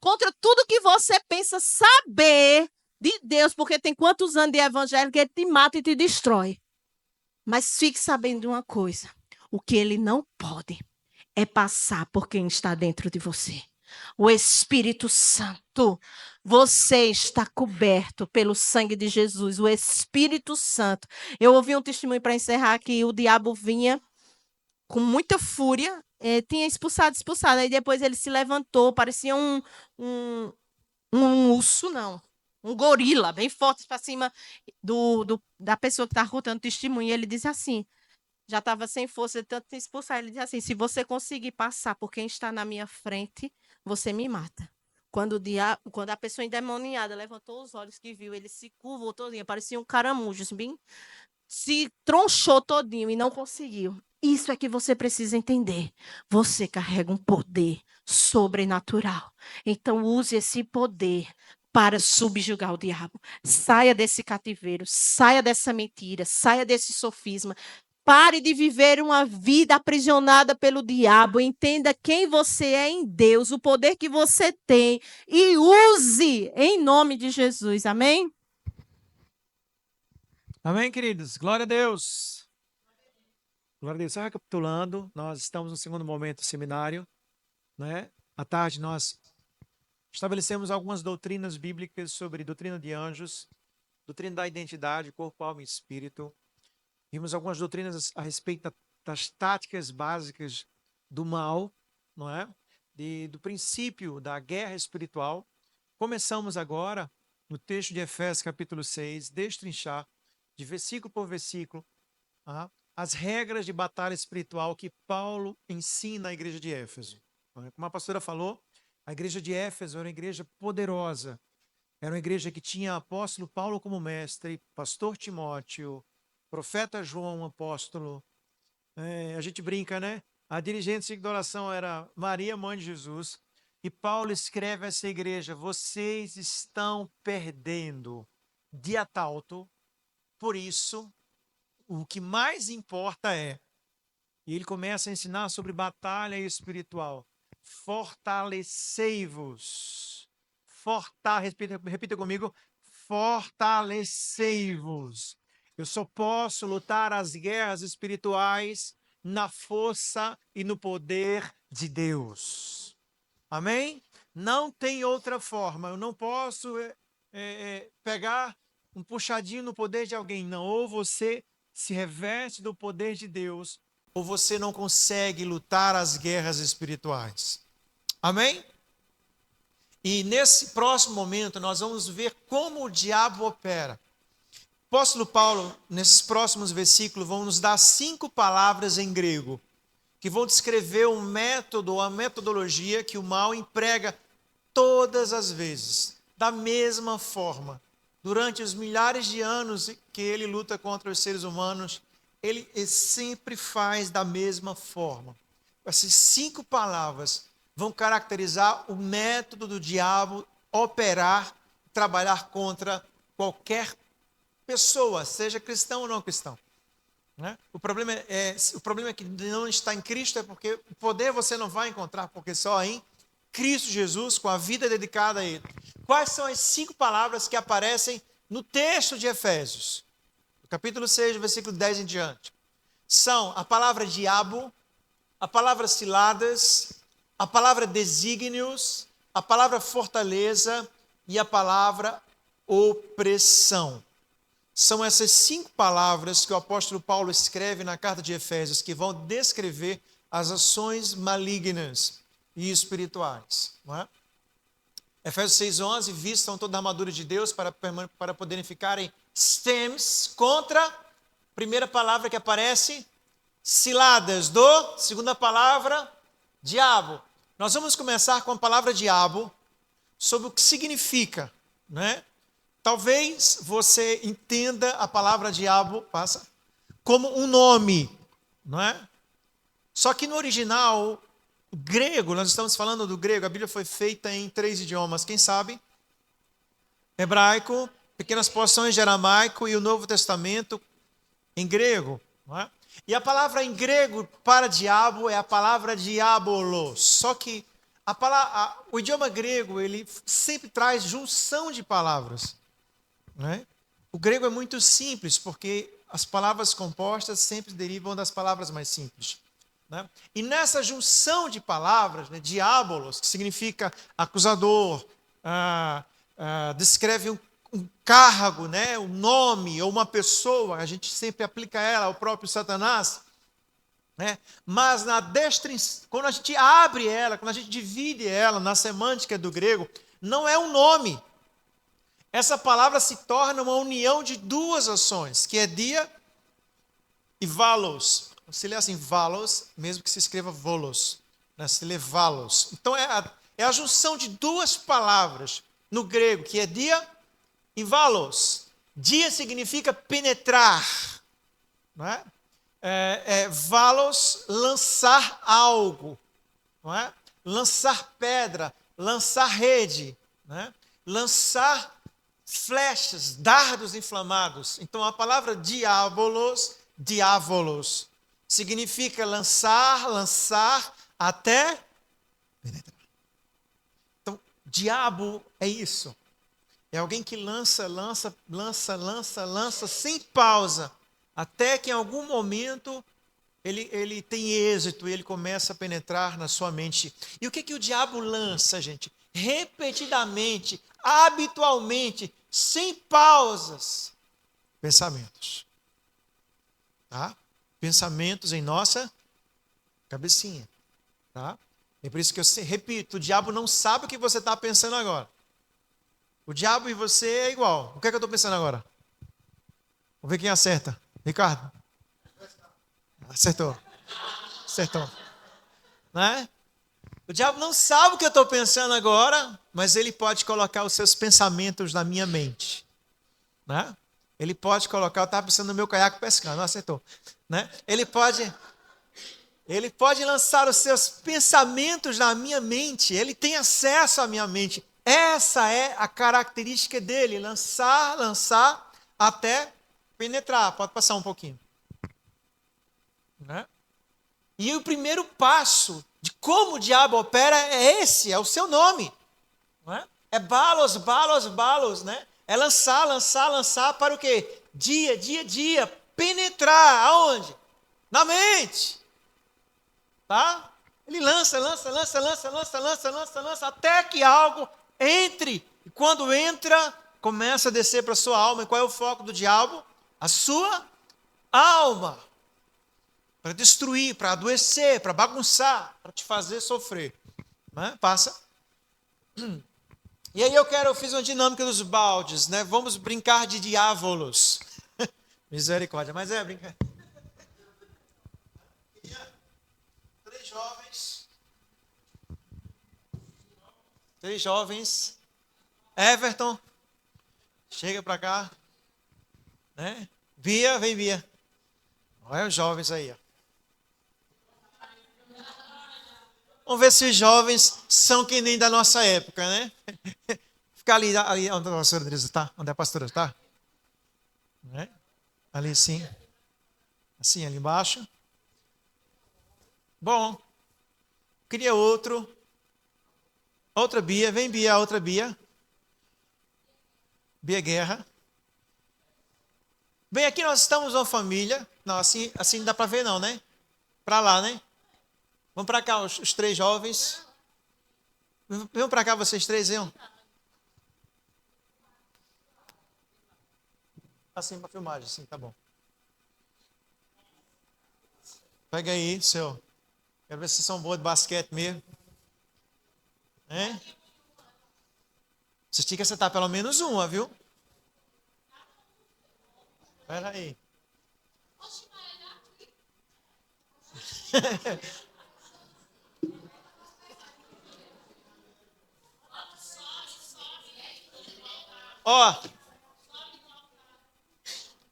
Contra tudo que você pensa saber de Deus, porque tem quantos anos de evangelho que ele te mata e te destrói. Mas fique sabendo de uma coisa: o que ele não pode é passar por quem está dentro de você. O Espírito Santo. Você está coberto pelo sangue de Jesus, o Espírito Santo. Eu ouvi um testemunho para encerrar que o diabo vinha com muita fúria, tinha expulsado. Aí depois ele se levantou, parecia um urso, não. Um gorila, bem forte para cima da pessoa que estava contando testemunho. E ele disse assim, já estava sem força de tanto expulsar. Ele disse assim: se você conseguir passar por quem está na minha frente, você me mata. Quando a pessoa endemoniada levantou os olhos que viu, ele se curvou todinho, parecia um caramujo, assim, bem, se tronchou todinho e não conseguiu. Isso é que você precisa entender. Você carrega um poder sobrenatural. Então, use esse poder para subjugar o diabo. Saia desse cativeiro, saia dessa mentira, saia desse sofisma. Pare de viver uma vida aprisionada pelo diabo. Entenda quem você é em Deus, o poder que você tem, e use em nome de Jesus. Amém? Amém, queridos? Glória a Deus. Glória a Deus. Só recapitulando, nós estamos no segundo momento do seminário, né? À tarde nós estabelecemos algumas doutrinas bíblicas sobre doutrina de anjos, doutrina da identidade, corpo, alma e espírito. Vimos algumas doutrinas a respeito das táticas básicas do mal, não é? Do princípio da guerra espiritual. Começamos agora, no texto de Efésios, capítulo 6, destrinchar, de versículo por versículo, as regras de batalha espiritual que Paulo ensina à igreja de Éfeso. Como a pastora falou, a igreja de Éfeso era uma igreja poderosa, era uma igreja que tinha apóstolo Paulo como mestre, pastor Timóteo, profeta João, apóstolo. A gente brinca, né? A dirigente de oração era Maria, mãe de Jesus. E Paulo escreve a essa igreja: vocês estão perdendo de Atalto, por isso, o que mais importa é... E ele começa a ensinar sobre batalha espiritual. Fortalecei-vos. Repita comigo. Fortalecei-vos. Eu só posso lutar as guerras espirituais na força e no poder de Deus. Amém? Não tem outra forma. Eu não posso pegar um puxadinho no poder de alguém. Não, ou você se reveste do poder de Deus, ou você não consegue lutar as guerras espirituais. Amém? E nesse próximo momento nós vamos ver como o diabo opera. O apóstolo Paulo, nesses próximos versículos, vão nos dar 5 palavras em grego, que vão descrever um método, a metodologia que o mal emprega todas as vezes, da mesma forma. Durante os milhares de anos que ele luta contra os seres humanos, ele sempre faz da mesma forma. Essas 5 palavras vão caracterizar o método do diabo operar, trabalhar contra qualquer pessoa, seja cristão ou não cristão. Né? O problema é que não está em Cristo, é porque o poder você não vai encontrar, porque só em Cristo Jesus, com a vida dedicada a Ele. Quais são as 5 palavras que aparecem no texto de Efésios? No capítulo 6, versículo 10 em diante. São a palavra diabo, a palavra ciladas, a palavra desígnios, a palavra fortaleza e a palavra opressão. São essas 5 palavras que o apóstolo Paulo escreve na carta de Efésios, que vão descrever as ações malignas e espirituais. Não é? Efésios 6:11, vistam toda a armadura de Deus para poderem ficarem stems contra, primeira palavra que aparece, ciladas do, segunda palavra, diabo. Nós vamos começar com a palavra diabo, sobre o que significa, né? Talvez você entenda a palavra diabo, como um nome, não é? Só que no original, o grego, nós estamos falando do grego, a Bíblia foi feita em 3 idiomas, quem sabe? Hebraico, pequenas porções de aramaico e o Novo Testamento em grego, não é? E a palavra em grego para diabo é a palavra diabolos. Só que o idioma grego, ele sempre traz junção de palavras. Né? O grego é muito simples, porque as palavras compostas sempre derivam das palavras mais simples. Né? E nessa junção de palavras, né, diabolos, que significa acusador, descreve um cargo, né, um nome ou uma pessoa, a gente sempre aplica ela ao próprio Satanás. Né? Mas quando a gente abre ela, quando a gente divide ela na semântica do grego, não é um nome. Essa palavra se torna uma união de 2 ações, que é dia e valos. Se lê assim, valos, mesmo que se escreva volos. Né? Se lê valos. Então é a junção de 2 palavras no grego, que é dia e valos. Dia significa penetrar. Não é? Valos, lançar algo. Não é? Lançar pedra, lançar rede. Não é? Lançar flechas, dardos inflamados. Então a palavra diabolos, significa lançar até penetrar. Então, diabo é isso. É alguém que lança sem pausa, até que em algum momento ele tem êxito e ele começa a penetrar na sua mente. E o que o diabo lança, gente? Repetidamente, habitualmente, sem pausas, pensamentos. Tá? Pensamentos em nossa cabecinha. Tá? É por isso que eu repito, o diabo não sabe o que você está pensando agora. O diabo e você é igual. O que é que eu estou pensando agora? Vamos ver quem acerta. Ricardo? Acertou. Né? O diabo não sabe o que eu estou pensando agora, mas ele pode colocar os seus pensamentos na minha mente. Né? Ele pode colocar, eu estava pensando no meu caiaque pescando, não acertou. Né? Ele pode lançar os seus pensamentos na minha mente, ele tem acesso à minha mente. Essa é a característica dele, lançar até penetrar. Pode passar um pouquinho. Né? E o primeiro passo de como o diabo opera é esse, é o seu nome. Não é? É balos, né? É lançar para o quê? dia, penetrar aonde? Na mente. Tá? Ele lança, até que algo entre. E quando entra, começa a descer para a sua alma. E qual é o foco do diabo? A sua alma. Para destruir, para adoecer, para bagunçar, para te fazer sofrer. Né? Passa. E aí eu fiz uma dinâmica dos baldes, né? Vamos brincar de diávolos. Misericórdia, mas é brincar. Três jovens. Everton, chega para cá. Né? Bia, vem Bia. Olha os jovens aí. Ó. Vamos ver se os jovens são que nem da nossa época, né? Fica ali onde a pastora Andresa está. Onde a pastora está? Né? Ali sim. Assim, ali embaixo. Bom. Queria outro. Outra Bia. Vem Bia, outra Bia. Bia Guerra. Bem, aqui nós estamos uma família. Não, assim não dá para ver não, né? Para lá, né? Vamos para cá, os três jovens. Vamos para cá, vocês três, venham. Assim, para filmagem, sim, tá bom. Pega aí, seu. Quero ver se vocês são bons de basquete mesmo. É? Vocês tinham que acertar pelo menos uma, viu? Espera aí. Ó.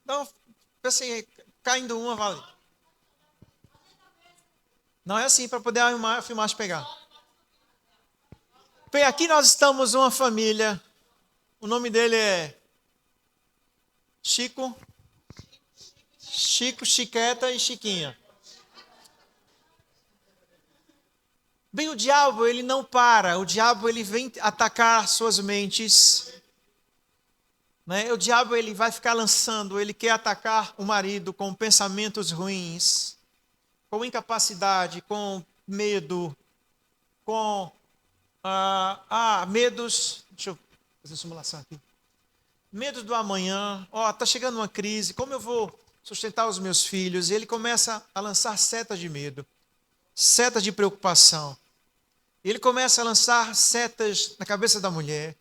Então, assim, caindo uma, vale. Não é assim, para poder a filmagem pegar. Bem, aqui nós estamos uma família. O nome dele é Chico, Chiqueta e Chiquinha. Bem, o diabo, ele não para. O diabo, ele vem atacar suas mentes. Né? O diabo, ele vai ficar lançando. Ele quer atacar o marido com pensamentos ruins, com incapacidade, com medo, com medos. Deixa eu fazer uma simulação aqui. Medo do amanhã. Está chegando uma crise. Como eu vou sustentar os meus filhos? E ele começa a lançar setas de medo, setas de preocupação. Ele começa a lançar setas na cabeça da mulher.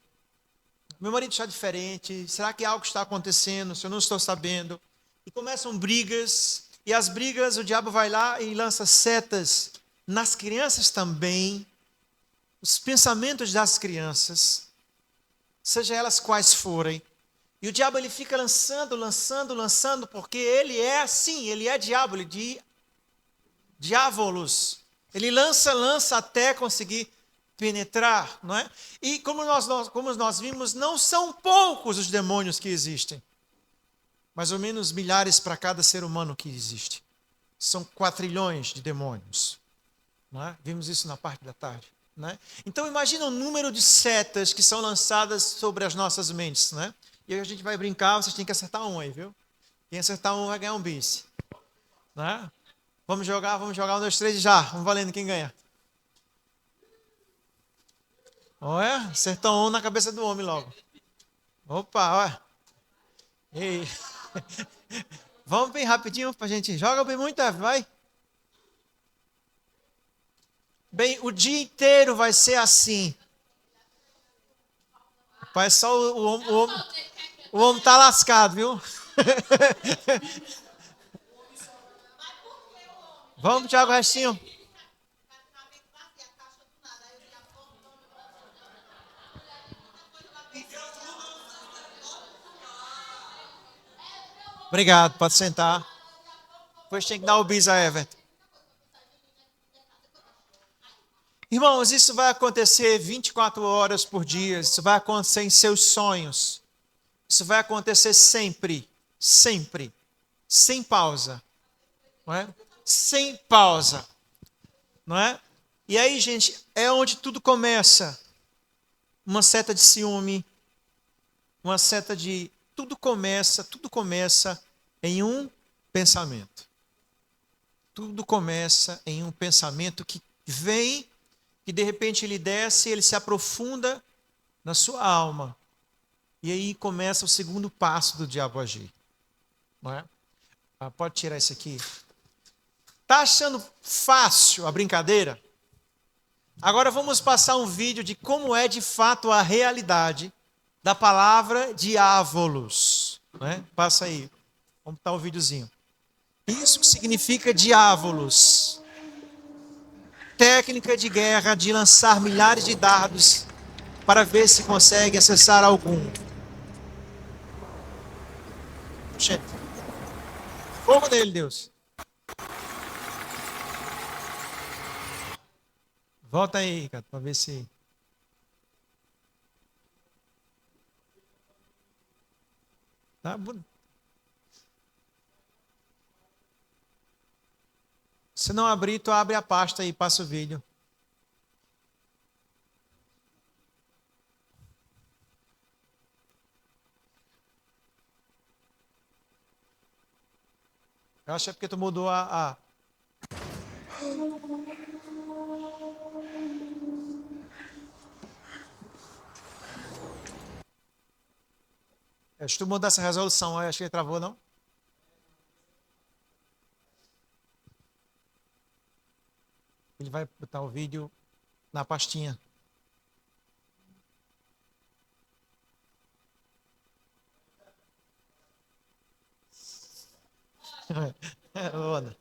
Meu marido está diferente. Será que algo está acontecendo? Se eu não estou sabendo. E começam brigas. E as brigas, o diabo vai lá e lança setas nas crianças também. Os pensamentos das crianças, seja elas quais forem. E o diabo, ele fica lançando, porque ele é assim, ele é diabo, ele diávolos. Ele lança até conseguir penetrar, não é? E como nós vimos, não são poucos os demônios que existem. Mais ou menos milhares para cada ser humano que existe. São 4 trilhões de demônios. Não é? Vimos isso na parte da tarde. Né? Então imagina o número de setas que são lançadas sobre as nossas mentes. Né? E aí a gente vai brincar, vocês têm que acertar um aí, viu? Quem acertar um vai ganhar um bis. Né? Vamos jogar, 1, 2, 3 e já. Vamos valendo quem ganha. Olha, acertou um na cabeça do homem logo. Opa, olha. Ei. Vamos bem rapidinho pra gente. Joga bem muito, vai. Bem, o dia inteiro vai ser assim. Pai, só o homem está lascado, viu? Vamos, Thiago, restinho. Obrigado, pode sentar. Depois tem que dar o bis a Everton. Irmãos, isso vai acontecer 24 horas por dia. Isso vai acontecer em seus sonhos. Isso vai acontecer sempre. Sempre. Sem pausa. Não é? Sem pausa. Não é? E aí, gente, é onde tudo começa. Uma seta de ciúme. Uma seta de tudo começa em um pensamento. Tudo começa em um pensamento que vem, que de repente ele desce, ele se aprofunda na sua alma. E aí começa o segundo passo do diabo agir. Não é? Pode tirar isso aqui. Está achando fácil a brincadeira? Agora vamos passar um vídeo de como é de fato a realidade da palavra diabolos. Né? Passa aí. Vamos botar o videozinho. Isso significa diabolos. Técnica de guerra de lançar milhares de dardos para ver se consegue acessar algum. Gente, fogo nele, Deus. Volta aí, cara, para ver se... Tá bonito. Se não abrir, tu abre a pasta e passa o vídeo. Eu acho que é porque tu mudou a... Se tu mudar essa resolução, eu acho que ele travou, não? Ele vai botar o vídeo na pastinha. Onda.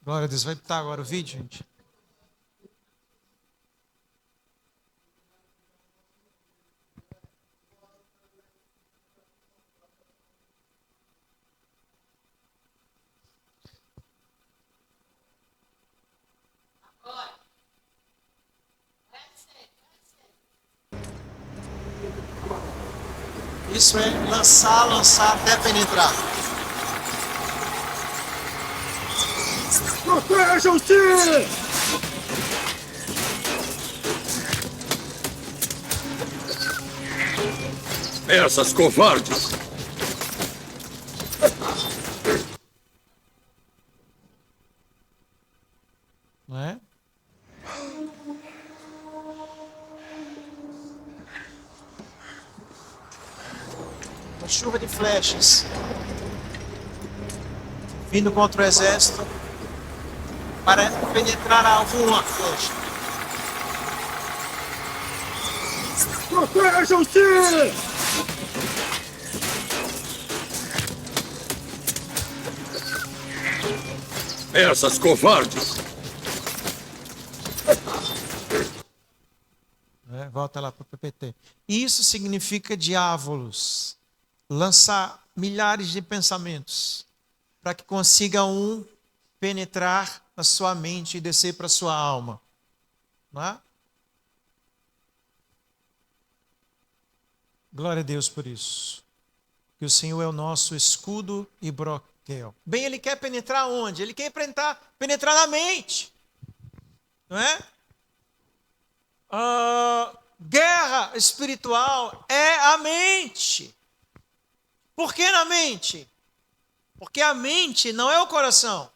Glória a Deus. Vai botar agora o vídeo, gente. Isso é lançar até penetrar. Protejam-se! Essas covardes! Não é? Uma chuva de flechas vindo contra o exército para penetrar alguma flecha. Protejam-se! Essas covardes! Volta lá para o PPT. Isso significa diabolos. Lançar milhares de pensamentos para que consiga um penetrar na sua mente e descer para a sua alma. Não é? Glória a Deus por isso. Que o Senhor é o nosso escudo e broquel. Bem, ele quer penetrar onde? Ele quer penetrar na mente. Não é? Guerra espiritual é a mente. Por que na mente? Porque a mente não é o coração.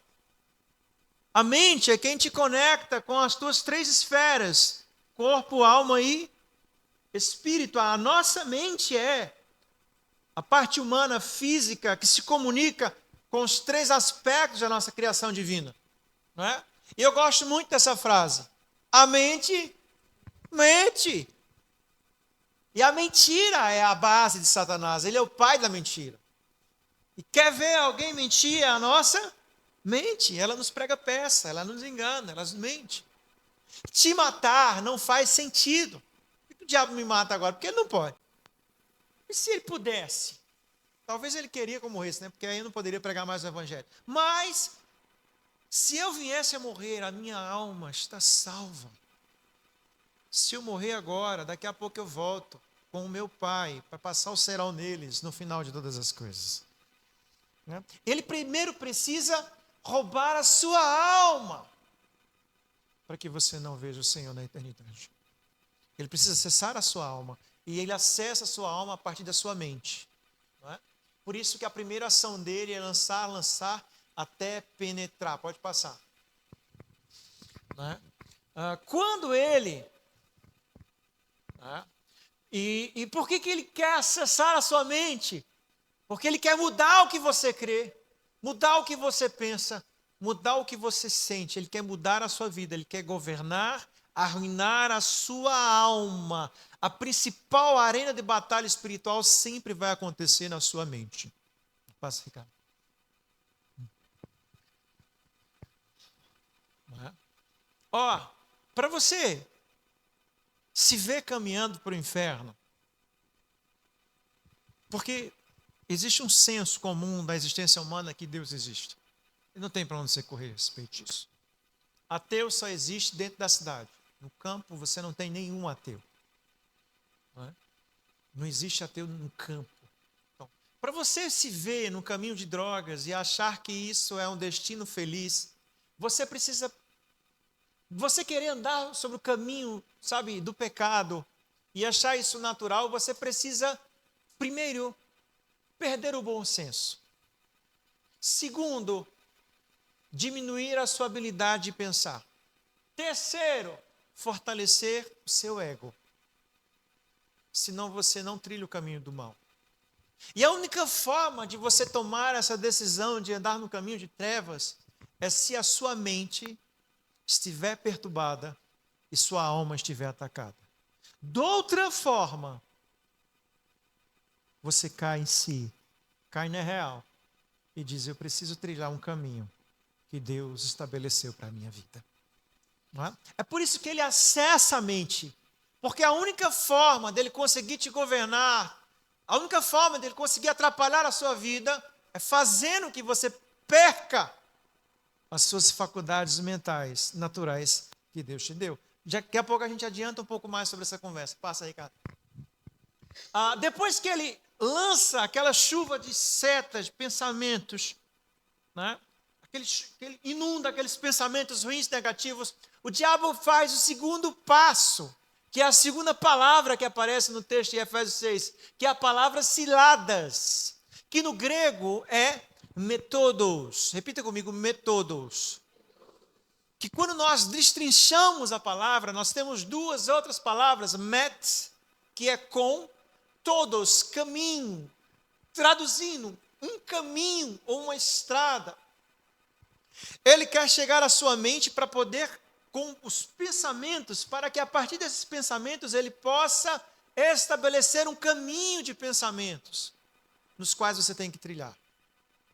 A mente é quem te conecta com as tuas três esferas: corpo, alma e espírito. A nossa mente é a parte humana, física, que se comunica com os três aspectos da nossa criação divina. Não é? E eu gosto muito dessa frase. A mente mente. E a mentira é a base de Satanás. Ele é o pai da mentira. E quer ver alguém mentir? É a nossa mente. Ela nos prega peça, ela nos engana, ela nos mente. Te matar não faz sentido. Por que o diabo me mata agora? Porque ele não pode. E se ele pudesse? Talvez ele queria que eu morresse, né? Porque aí eu não poderia pregar mais o evangelho. Mas Se eu viesse a morrer, a minha alma está salva. Se eu morrer agora, daqui a pouco eu volto com o meu Pai para passar o serão neles no final de todas as coisas. Né? Ele primeiro precisa roubar a sua alma para que você não veja o Senhor na eternidade. Ele precisa acessar a sua alma. E ele acessa a sua alma a partir da sua mente. Não é? Por isso que a primeira ação dele é lançar até penetrar. Pode passar. Não é? Quando ele... Não é? E por que ele quer acessar a sua mente? Porque ele quer mudar o que você crê, mudar o que você pensa, mudar o que você sente. Ele quer mudar a sua vida, ele quer governar, arruinar a sua alma. A principal arena de batalha espiritual sempre vai acontecer na sua mente. Passa, Ricardo. Ó, para você se ver caminhando para o inferno, porque existe um senso comum da existência humana que Deus existe. E não tem para onde você correr a respeito disso. Ateu só existe dentro da cidade. No campo você não tem nenhum ateu. Não existe ateu no campo. Então, para você se ver no caminho de drogas e achar que isso é um destino feliz, você precisa... Você querer andar sobre o caminho, sabe, do pecado e achar isso natural, você precisa, primeiro, perder o bom senso. Segundo, diminuir a sua habilidade de pensar. Terceiro, fortalecer o seu ego. Senão você não trilha o caminho do mal. E a única forma de você tomar essa decisão de andar no caminho de trevas é se a sua mente estiver perturbada e sua alma estiver atacada. De outra forma, você cai em si, cai na real e diz: eu preciso trilhar um caminho que Deus estabeleceu para a minha vida. Não é? É por isso que ele acessa a mente, porque a única forma dele conseguir te governar, a única forma dele conseguir atrapalhar a sua vida é fazendo que você perca as suas faculdades mentais, naturais, que Deus te deu. Daqui a pouco a gente adianta um pouco mais sobre essa conversa. Passa aí, cara. Depois que ele lança aquela chuva de setas, de pensamentos, né? Ele inunda aqueles pensamentos ruins, negativos, o diabo faz o segundo passo, que é a segunda palavra que aparece no texto de Efésios 6, que é a palavra ciladas, que no grego é metodos. Repita comigo, metodos. Que quando nós destrinchamos a palavra, nós temos duas outras palavras, met, que é com, todos, caminho. Traduzindo, um caminho ou uma estrada. Ele quer chegar à sua mente para poder, com os pensamentos, para que a partir desses pensamentos ele possa estabelecer um caminho de pensamentos, nos quais você tem que trilhar.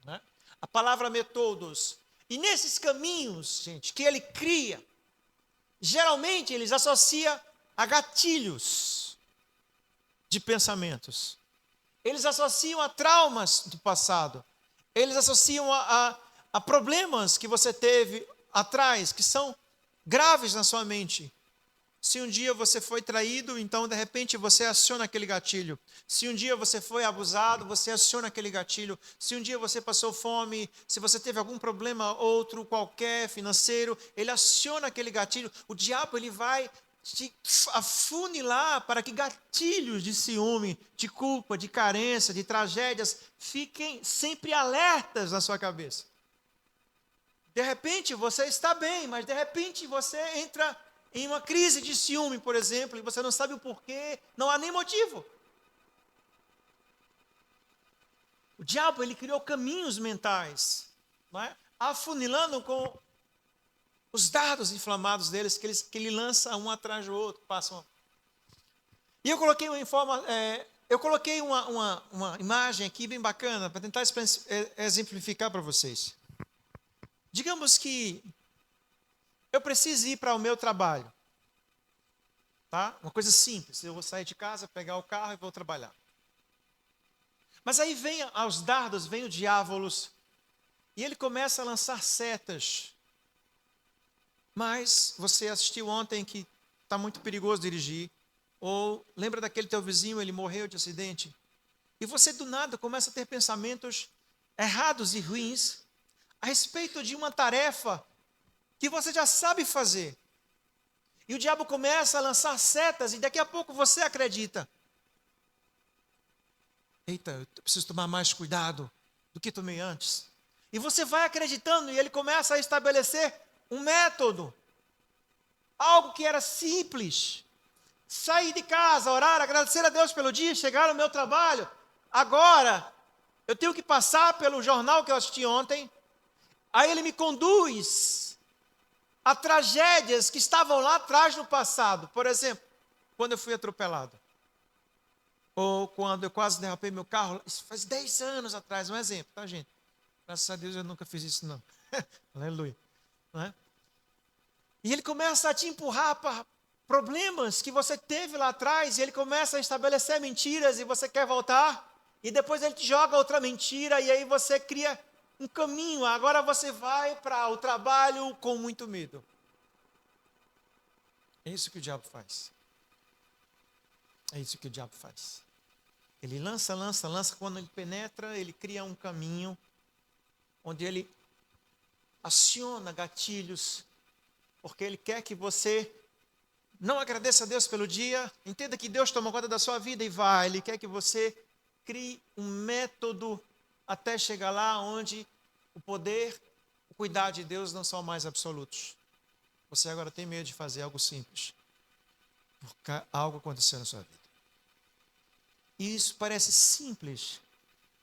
Né? A palavra metodos. E nesses caminhos, gente, que ele cria, geralmente eles associam a gatilhos de pensamentos. Eles associam a traumas do passado. Eles associam a problemas que você teve atrás, que são graves na sua mente. Se um dia você foi traído, então de repente você aciona aquele gatilho. Se um dia você foi abusado, você aciona aquele gatilho. Se um dia você passou fome, se você teve algum problema outro qualquer financeiro, ele aciona aquele gatilho. O diabo ele vai te afunilar para que gatilhos de ciúme, de culpa, de carência, de tragédias fiquem sempre alertas na sua cabeça. De repente você está bem, mas de repente você entra em uma crise de ciúme, por exemplo, e você não sabe o porquê, não há nem motivo. O diabo, ele criou caminhos mentais, não é? Afunilando com os dardos inflamados deles, que ele lança um atrás do outro, passam. E eu coloquei uma imagem aqui bem bacana, para tentar exemplificar para vocês. Digamos que eu preciso ir para o meu trabalho. Tá? Uma coisa simples. Eu vou sair de casa, pegar o carro e vou trabalhar. Mas aí aos dardos, vem o diávolos. E ele começa a lançar setas Mas você assistiu ontem que está muito perigoso dirigir, ou lembra daquele teu vizinho, ele morreu de acidente, e você do nada começa a ter pensamentos errados e ruins a respeito de uma tarefa que você já sabe fazer. E o diabo começa a lançar setas e daqui a pouco você acredita. Eita, eu preciso tomar mais cuidado do que tomei antes. E você vai acreditando e ele começa a estabelecer um método. Algo que era simples. Sair de casa, orar, agradecer a Deus pelo dia, chegar ao meu trabalho. Agora, eu tenho que passar pelo jornal que eu assisti ontem. Aí ele me conduz a tragédias que estavam lá atrás no passado. Por exemplo, quando eu fui atropelado. Ou quando eu quase derrapei meu carro. Isso faz 10 anos atrás, um exemplo, tá, gente? Graças a Deus eu nunca fiz isso, não. Aleluia. Não é? E ele começa a te empurrar para problemas que você teve lá atrás. E ele começa a estabelecer mentiras e você quer voltar. E depois ele te joga outra mentira. E aí você cria um caminho. Agora você vai para o trabalho com muito medo. É isso que o diabo faz. É isso que o diabo faz. Ele lança. Quando ele penetra, ele cria um caminho onde ele aciona gatilhos, porque ele quer que você não agradeça a Deus pelo dia, entenda que Deus toma conta da sua vida e vai. Ele quer que você crie um método até chegar lá onde o poder, o cuidar de Deus não são mais absolutos. Você agora tem medo de fazer algo simples, porque algo aconteceu na sua vida. E isso parece simples,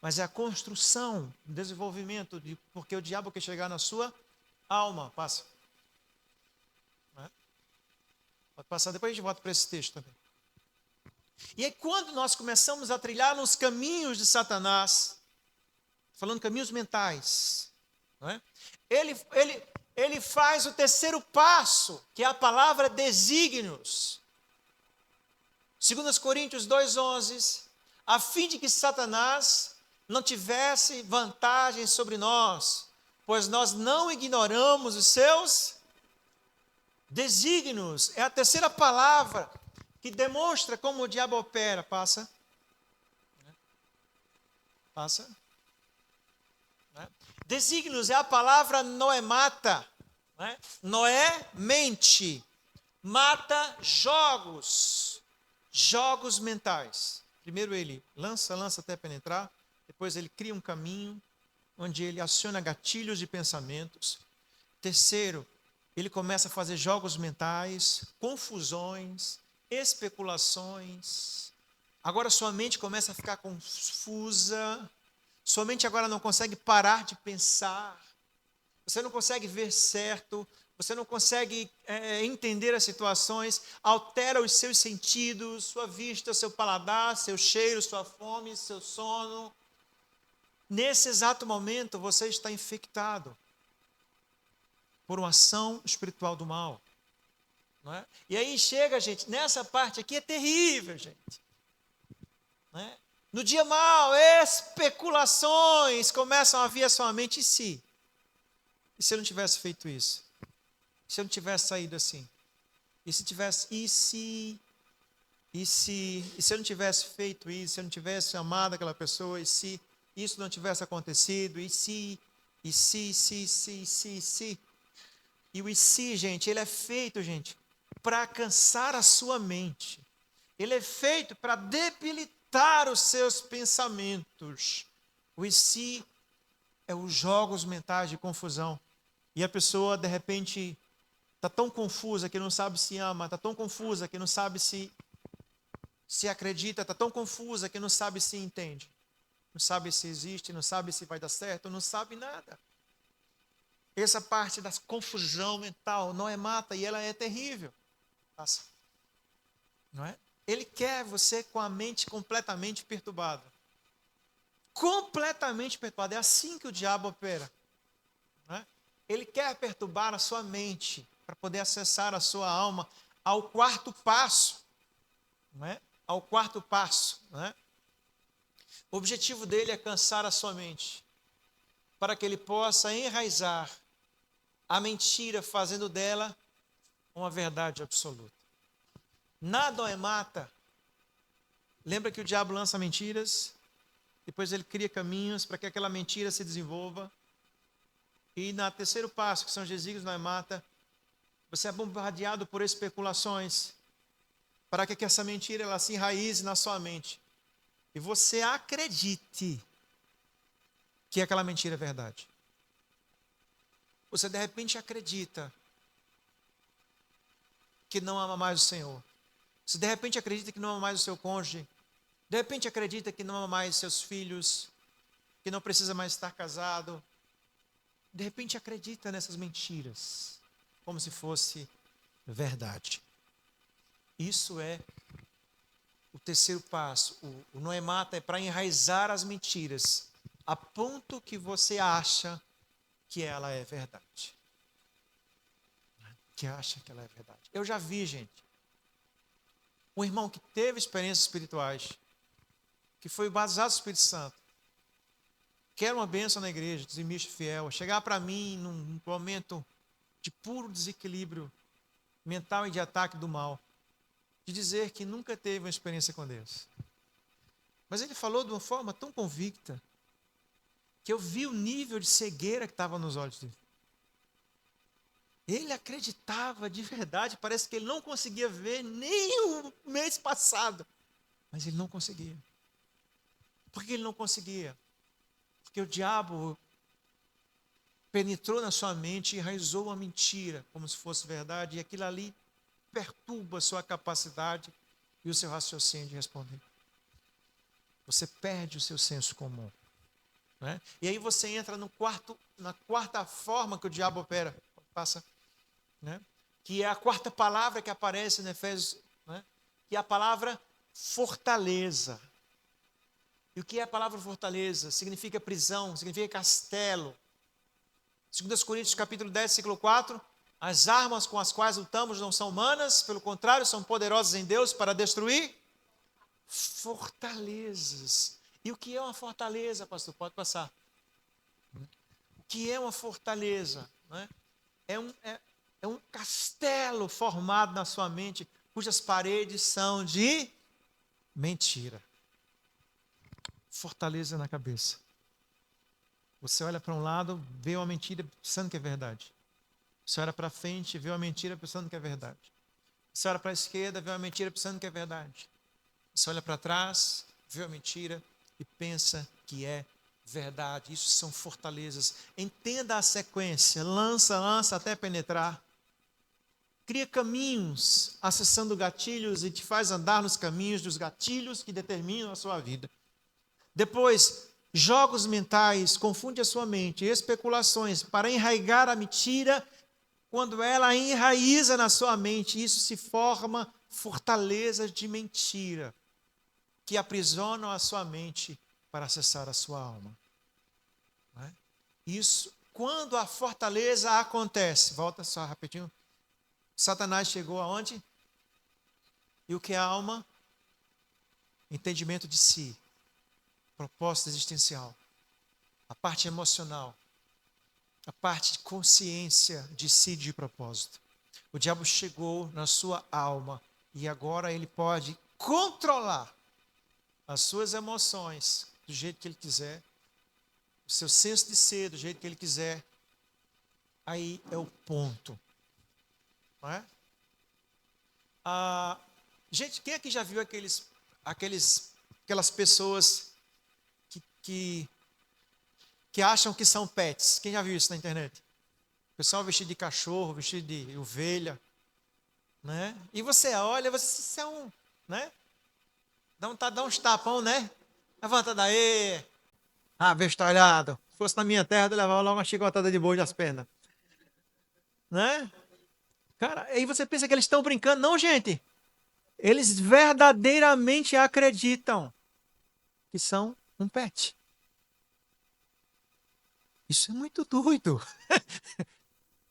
mas é a construção, o desenvolvimento, porque o diabo quer chegar na sua alma. Passa. Pode passar, depois a gente volta para esse texto também. E aí quando nós começamos a trilhar nos caminhos de Satanás, falando caminhos mentais, não é? Ele faz o terceiro passo, que é a palavra desígnios. 2 Coríntios 2,11, a fim de que Satanás não tivesse vantagem sobre nós, pois nós não ignoramos os seus desígnios. É a terceira palavra que demonstra como o diabo opera. Passa. Passa. Desígnios é a palavra noemata. Noé mente, mata jogos mentais. Primeiro ele lança até penetrar, depois ele cria um caminho onde ele aciona gatilhos de pensamentos. Terceiro, ele começa a fazer jogos mentais, confusões, especulações. Agora sua mente começa a ficar confusa, sua mente agora não consegue parar de pensar, você não consegue ver certo, você não consegue entender as situações, altera os seus sentidos, sua vista, seu paladar, seu cheiro, sua fome, seu sono. Nesse exato momento você está infectado por uma ação espiritual do mal. Não é? E aí chega, gente, nessa parte aqui é terrível, gente. Não é? No dia mal, especulações começam a vir à sua mente. E se? E se eu não tivesse feito isso? Se eu não tivesse saído assim? E se tivesse, e se eu não tivesse feito isso, se eu não tivesse amado aquela pessoa, e se isso não tivesse acontecido, e se. E o e se, gente, ele é feito, gente, para cansar a sua mente. Ele é feito para debilitar os seus pensamentos. O e se é os jogos mentais de confusão. E a pessoa, de repente, está tão confusa que não sabe se ama, está tão confusa que não sabe se acredita, está tão confusa que não sabe se entende. Não sabe se existe, não sabe se vai dar certo, não sabe nada. Essa parte da confusão mental não é mata e ela é terrível. Passa. Não é? Ele quer você com a mente completamente perturbada. Completamente perturbada. É assim que o diabo opera. Não é? Ele quer perturbar a sua mente para poder acessar a sua alma ao quarto passo. Não é? Ao quarto passo. Não é? O objetivo dele é cansar a sua mente, para que ele possa enraizar a mentira, fazendo dela uma verdade absoluta. Nada o mata. Lembra que o diabo lança mentiras, depois ele cria caminhos para que aquela mentira se desenvolva. E no terceiro passo, que são os desígnios não mata, você é bombardeado por especulações para que essa mentira ela se enraize na sua mente. E você acredite que aquela mentira é verdade. Você de repente acredita que não ama mais o Senhor. Você de repente acredita que não ama mais o seu cônjuge. De repente acredita que não ama mais seus filhos, que não precisa mais estar casado. De repente acredita nessas mentiras, como se fosse verdade. Isso é o terceiro passo. O noemata é para enraizar as mentiras, a ponto que você acha que ela é verdade. Que acha que ela é verdade. Eu já vi, gente, um irmão que teve experiências espirituais, que foi batizado do Espírito Santo, que era uma bênção na igreja, dizimista fiel, chegar para mim num momento de puro desequilíbrio mental e de ataque do mal, de dizer que nunca teve uma experiência com Deus. Mas ele falou de uma forma tão convicta, que eu vi o nível de cegueira que estava nos olhos dele. Ele acreditava de verdade, parece que ele não conseguia ver nem o mês passado. Mas ele não conseguia. Por que ele não conseguia? Porque o diabo penetrou na sua mente e enraizou uma mentira, como se fosse verdade, e aquilo ali perturba a sua capacidade e o seu raciocínio de responder. Você perde o seu senso comum. Né? E aí você entra na quarta forma que o diabo opera. Passa. Né? Que é a quarta palavra que aparece no Efésios, né? Que é a palavra fortaleza. E o que é a palavra fortaleza? Significa prisão, significa castelo. 2 Coríntios capítulo 10, versículo 4, as armas com as quais lutamos não são humanas, pelo contrário, são poderosas em Deus para destruir fortalezas. E o que é uma fortaleza, pastor? Pode passar. O que é uma fortaleza? Né? É um castelo formado na sua mente, cujas paredes são de mentira. Fortaleza na cabeça. Você olha para um lado, vê uma mentira pensando que é verdade. Você olha para frente, vê uma mentira pensando que é verdade. Você olha para a esquerda, vê uma mentira pensando que é verdade. Você olha para trás, vê uma mentira e pensa que é verdade. Isso são fortalezas. Entenda a sequência. Lança até penetrar. Cria caminhos, acessando gatilhos e te faz andar nos caminhos dos gatilhos que determinam a sua vida. Depois, jogos mentais, confunde a sua mente, especulações para enraigar a mentira. Quando ela enraiza na sua mente, isso se forma fortalezas de mentira que aprisionam a sua mente para acessar a sua alma. Né? Isso, quando a fortaleza acontece, volta só rapidinho. Satanás chegou aonde? E o que é a alma? Entendimento de si, propósito existencial, a parte emocional, a parte de consciência de si, de propósito. O diabo chegou na sua alma e agora ele pode controlar as suas emoções do jeito que ele quiser, o seu senso de ser do jeito que ele quiser. Aí é o ponto. Não é? Gente, quem aqui já viu aquelas pessoas que acham que são pets? Quem já viu isso na internet? O pessoal vestido de cachorro, vestido de ovelha, né? E você olha, você é um, né? Dá uns tapão, né? Levanta daí. Bestalhado. Se fosse na minha terra, eu levava logo uma chicotada de boi nas pernas. Né? Cara, aí você pensa que eles estão brincando. Não, gente. Eles verdadeiramente acreditam que são um pet. Isso é muito doido.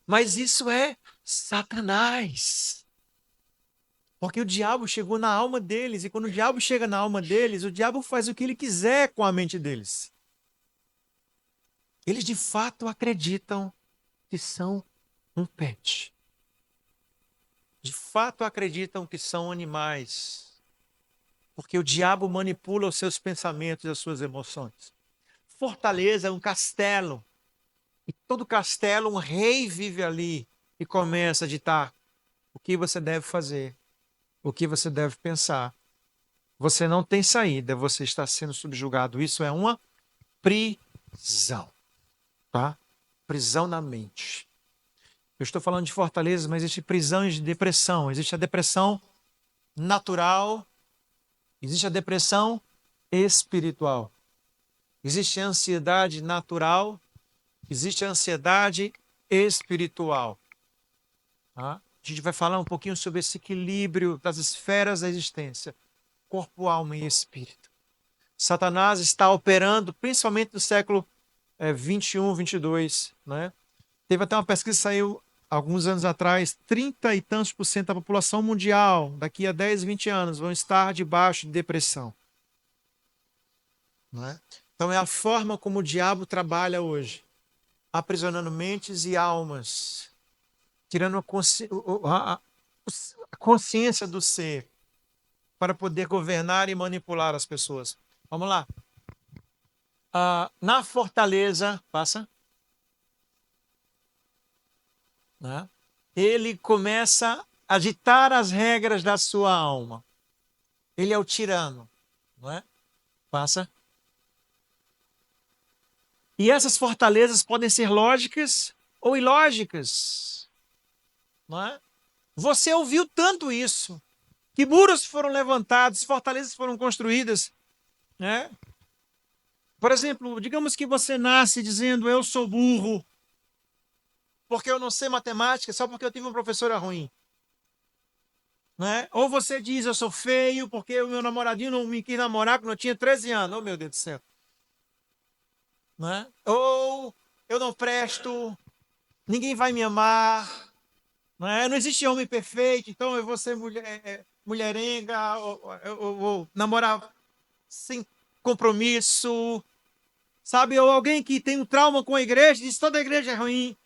Mas isso é Satanás. Porque o diabo chegou na alma deles. E quando o diabo chega na alma deles, o diabo faz o que ele quiser com a mente deles. Eles de fato acreditam que são um pet. de fato acreditam que são animais, porque o diabo manipula os seus pensamentos e as suas emoções. Fortaleza é um castelo, e todo castelo, um rei vive ali e começa a ditar o que você deve fazer, o que você deve pensar. Você não tem saída, você está sendo subjugado. Isso é uma prisão, tá? Prisão na mente. Eu estou falando de fortalezas, mas existe prisões de depressão. Existe a depressão natural, existe a depressão espiritual. Existe a ansiedade natural, existe a ansiedade espiritual. Tá? A gente vai falar um pouquinho sobre esse equilíbrio das esferas da existência, corpo, alma e espírito. Satanás está operando, principalmente no século 21, 22, né? Teve até uma pesquisa que saiu alguns anos atrás, 30 e tantos por cento da população mundial, daqui a 10, 20 anos, vão estar debaixo de depressão. Né? Então é a forma como o diabo trabalha hoje, aprisionando mentes e almas, tirando a consciência do ser, para poder governar e manipular as pessoas. Vamos lá. Na fortaleza, passa. Né? Ele começa a ditar as regras da sua alma. Ele é o tirano. Não é? Passa. E essas fortalezas podem ser lógicas ou ilógicas. Não é? Você ouviu tanto isso, que muros foram levantados, fortalezas foram construídas. Né? Por exemplo, digamos que você nasce dizendo eu sou burro, porque eu não sei matemática, só porque eu tive uma professora ruim. Né? Ou você diz eu sou feio, porque o meu namoradinho não me quis namorar quando eu tinha 13 anos. Oh, meu Deus do céu. Né? Ou eu não presto, ninguém vai me amar. Né? Não existe homem perfeito, então eu vou ser mulherenga, ou namorar sem compromisso. Sabe? Ou alguém que tem um trauma com a igreja, diz toda a igreja é ruim.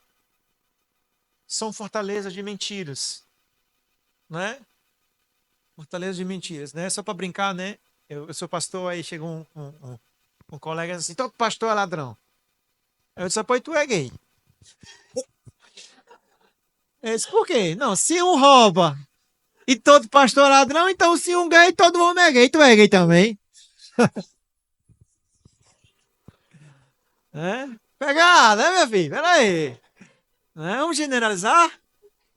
São fortalezas de mentiras. Né? Fortaleza de mentiras, né? Só para brincar, né? Eu sou pastor, aí chega um colega assim, todo pastor é ladrão. Eu disse, pois tu é gay. Eu disse, por quê? Não, se um rouba e todo pastor é ladrão, então se um gay, todo homem é gay. Tu é gay também. É? Pegar, né, meu filho? Peraí. Né? Vamos generalizar?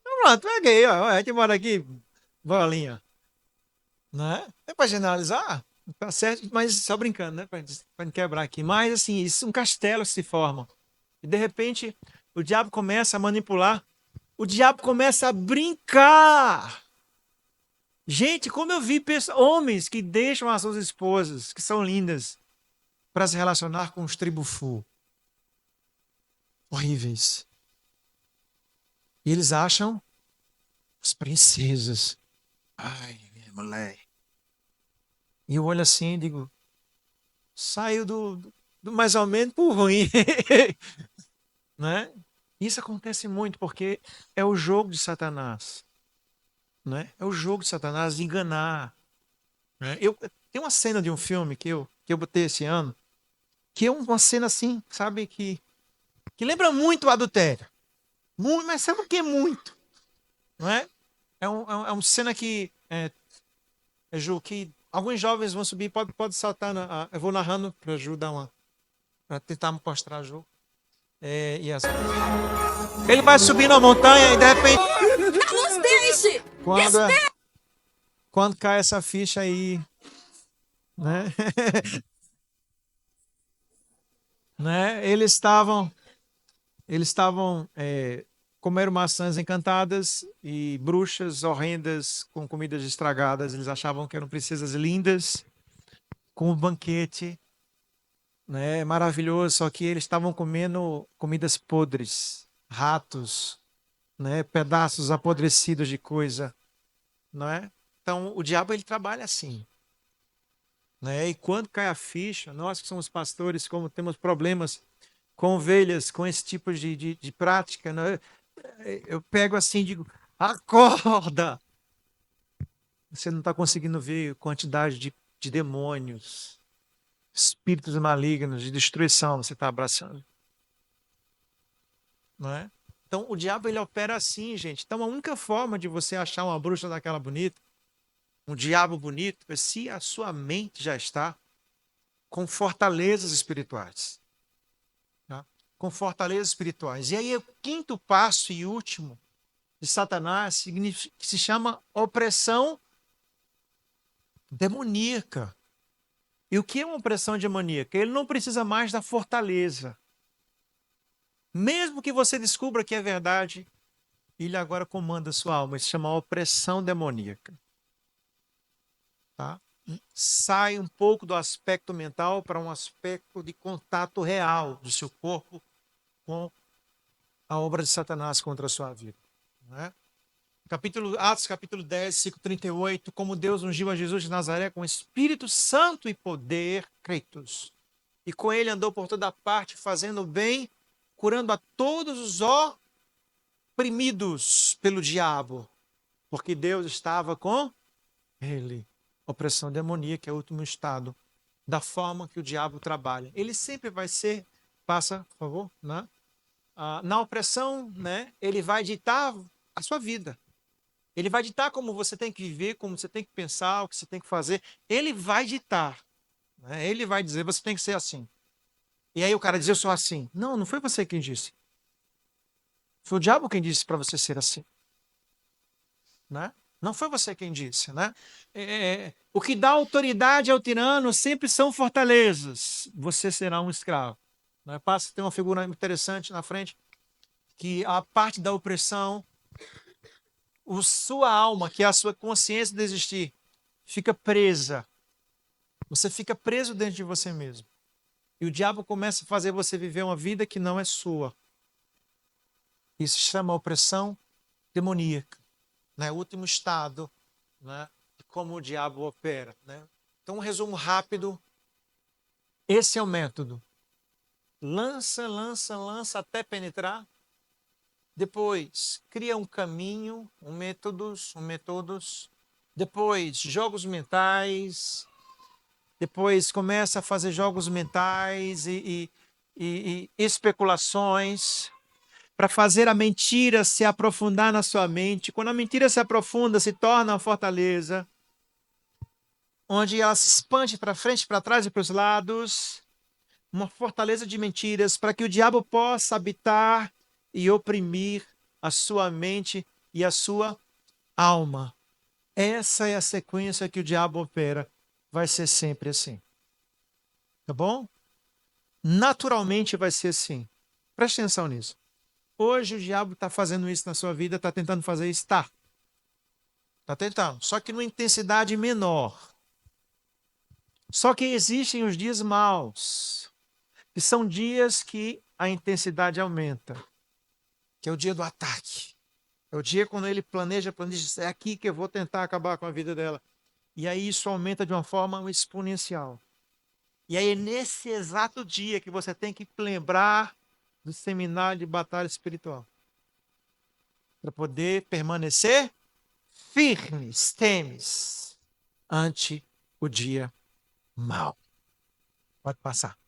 Então, pronto, tu é gay, ó. A gente mora aqui, bolinha. Né? É para generalizar? Tá certo, mas só brincando, né? Para não quebrar aqui. Mas, assim, isso, um castelo se forma. E, de repente, o diabo começa a manipular. O diabo começa a brincar. Gente, como eu vi homens que deixam as suas esposas, que são lindas, para se relacionar com os tribufu. Horríveis. E eles acham as princesas. Ai, minha mulher. E eu olho assim e digo, saiu do mais ou menos por ruim. Né? Isso acontece muito porque é o jogo de Satanás. Né? É o jogo de Satanás de enganar. Né? Tem uma cena de um filme que eu botei esse ano, que é uma cena assim, sabe, que lembra muito o adultério. Muito, mas sabe o que é muito? Não é? É uma cena que, Ju, que alguns jovens vão subir, pode saltar. Eu vou narrando para Ju dar uma. Para tentar mostrar a Ju. Ele vai subir na montanha e de repente. Nos deixe! Quando cai essa ficha aí. Né? Né? Eles estavam comeram maçãs encantadas e bruxas horrendas com comidas estragadas. Eles achavam que eram princesas lindas com um banquete, né, maravilhoso, só que eles estavam comendo comidas podres, ratos, né, pedaços apodrecidos de coisa, não é? Então o diabo ele trabalha assim. Né? E quando cai a ficha, nós que somos pastores, como temos problemas com ovelhas, com esse tipo de prática, né? Eu pego assim e digo, Acorda! Você não está conseguindo ver a quantidade de demônios, espíritos malignos, de destruição você está abraçando. Não é? Então, o diabo ele opera assim, gente. Então, a única forma de você achar uma bruxa daquela bonita, um diabo bonito, é se a sua mente já está com fortalezas espirituais. Tá? Com fortalezas espirituais. E aí, o quinto passo e último de Satanás se chama opressão demoníaca. E o que é uma opressão demoníaca? Ele não precisa mais da fortaleza. Mesmo que você descubra que é verdade, ele agora comanda a sua alma. Isso se chama opressão demoníaca. Tá? Sai um pouco do aspecto mental para um aspecto de contato real do seu corpo com a obra de Satanás contra a sua vida. Não é? Atos capítulo 10, versículo 38, como Deus ungiu a Jesus de Nazaré com Espírito Santo e poder, Cretos. E com ele andou por toda parte, fazendo o bem, curando a todos os oprimidos pelo diabo, porque Deus estava com ele. Opressão demoníaca é o último estado da forma que o diabo trabalha. Ele sempre vai ser, passa, por favor, né? Na opressão, né? Ele vai ditar a sua vida. Ele vai ditar como você tem que viver, como você tem que pensar, o que você tem que fazer. Ele vai ditar. Né? Ele vai dizer, você tem que ser assim. E aí o cara diz, eu sou assim. Não, não foi você quem disse. Foi o diabo quem disse para você ser assim. Né? Não foi você quem disse. Né? O que dá autoridade ao tirano sempre são fortalezas. Você será um escravo. Né? Passa, tem uma figura interessante na frente, que a parte da opressão, sua alma, que é a sua consciência de existir, fica presa. Você fica preso dentro de você mesmo. E o diabo começa a fazer você viver uma vida que não é sua. Isso se chama opressão demoníaca. Né? O último estado, né, de como o diabo opera. Né? Então, um resumo rápido. Esse é o método. Lança, lança, lança até penetrar. Depois, cria um caminho, métodos. Depois, jogos mentais. Depois, começa a fazer jogos mentais e especulações para fazer a mentira se aprofundar na sua mente. Quando a mentira se aprofunda, se torna uma fortaleza, onde ela se expande para frente, para trás e para os lados. Uma fortaleza de mentiras para que o diabo possa habitar e oprimir a sua mente e a sua alma. Essa é a sequência que o diabo opera. Vai ser sempre assim. Tá bom? Naturalmente vai ser assim. Preste atenção nisso. Hoje o diabo está fazendo isso na sua vida, está tentando fazer isso? Está. Está tentando. Só que numa intensidade menor. Só que existem os dias maus, que são dias que a intensidade aumenta. Que é o dia do ataque. É o dia quando ele planeja, é aqui que eu vou tentar acabar com a vida dela. E aí isso aumenta de uma forma exponencial. E aí é nesse exato dia que você tem que lembrar do seminário de batalha espiritual. Para poder permanecer firmes, temes, ante o dia mau. Pode passar.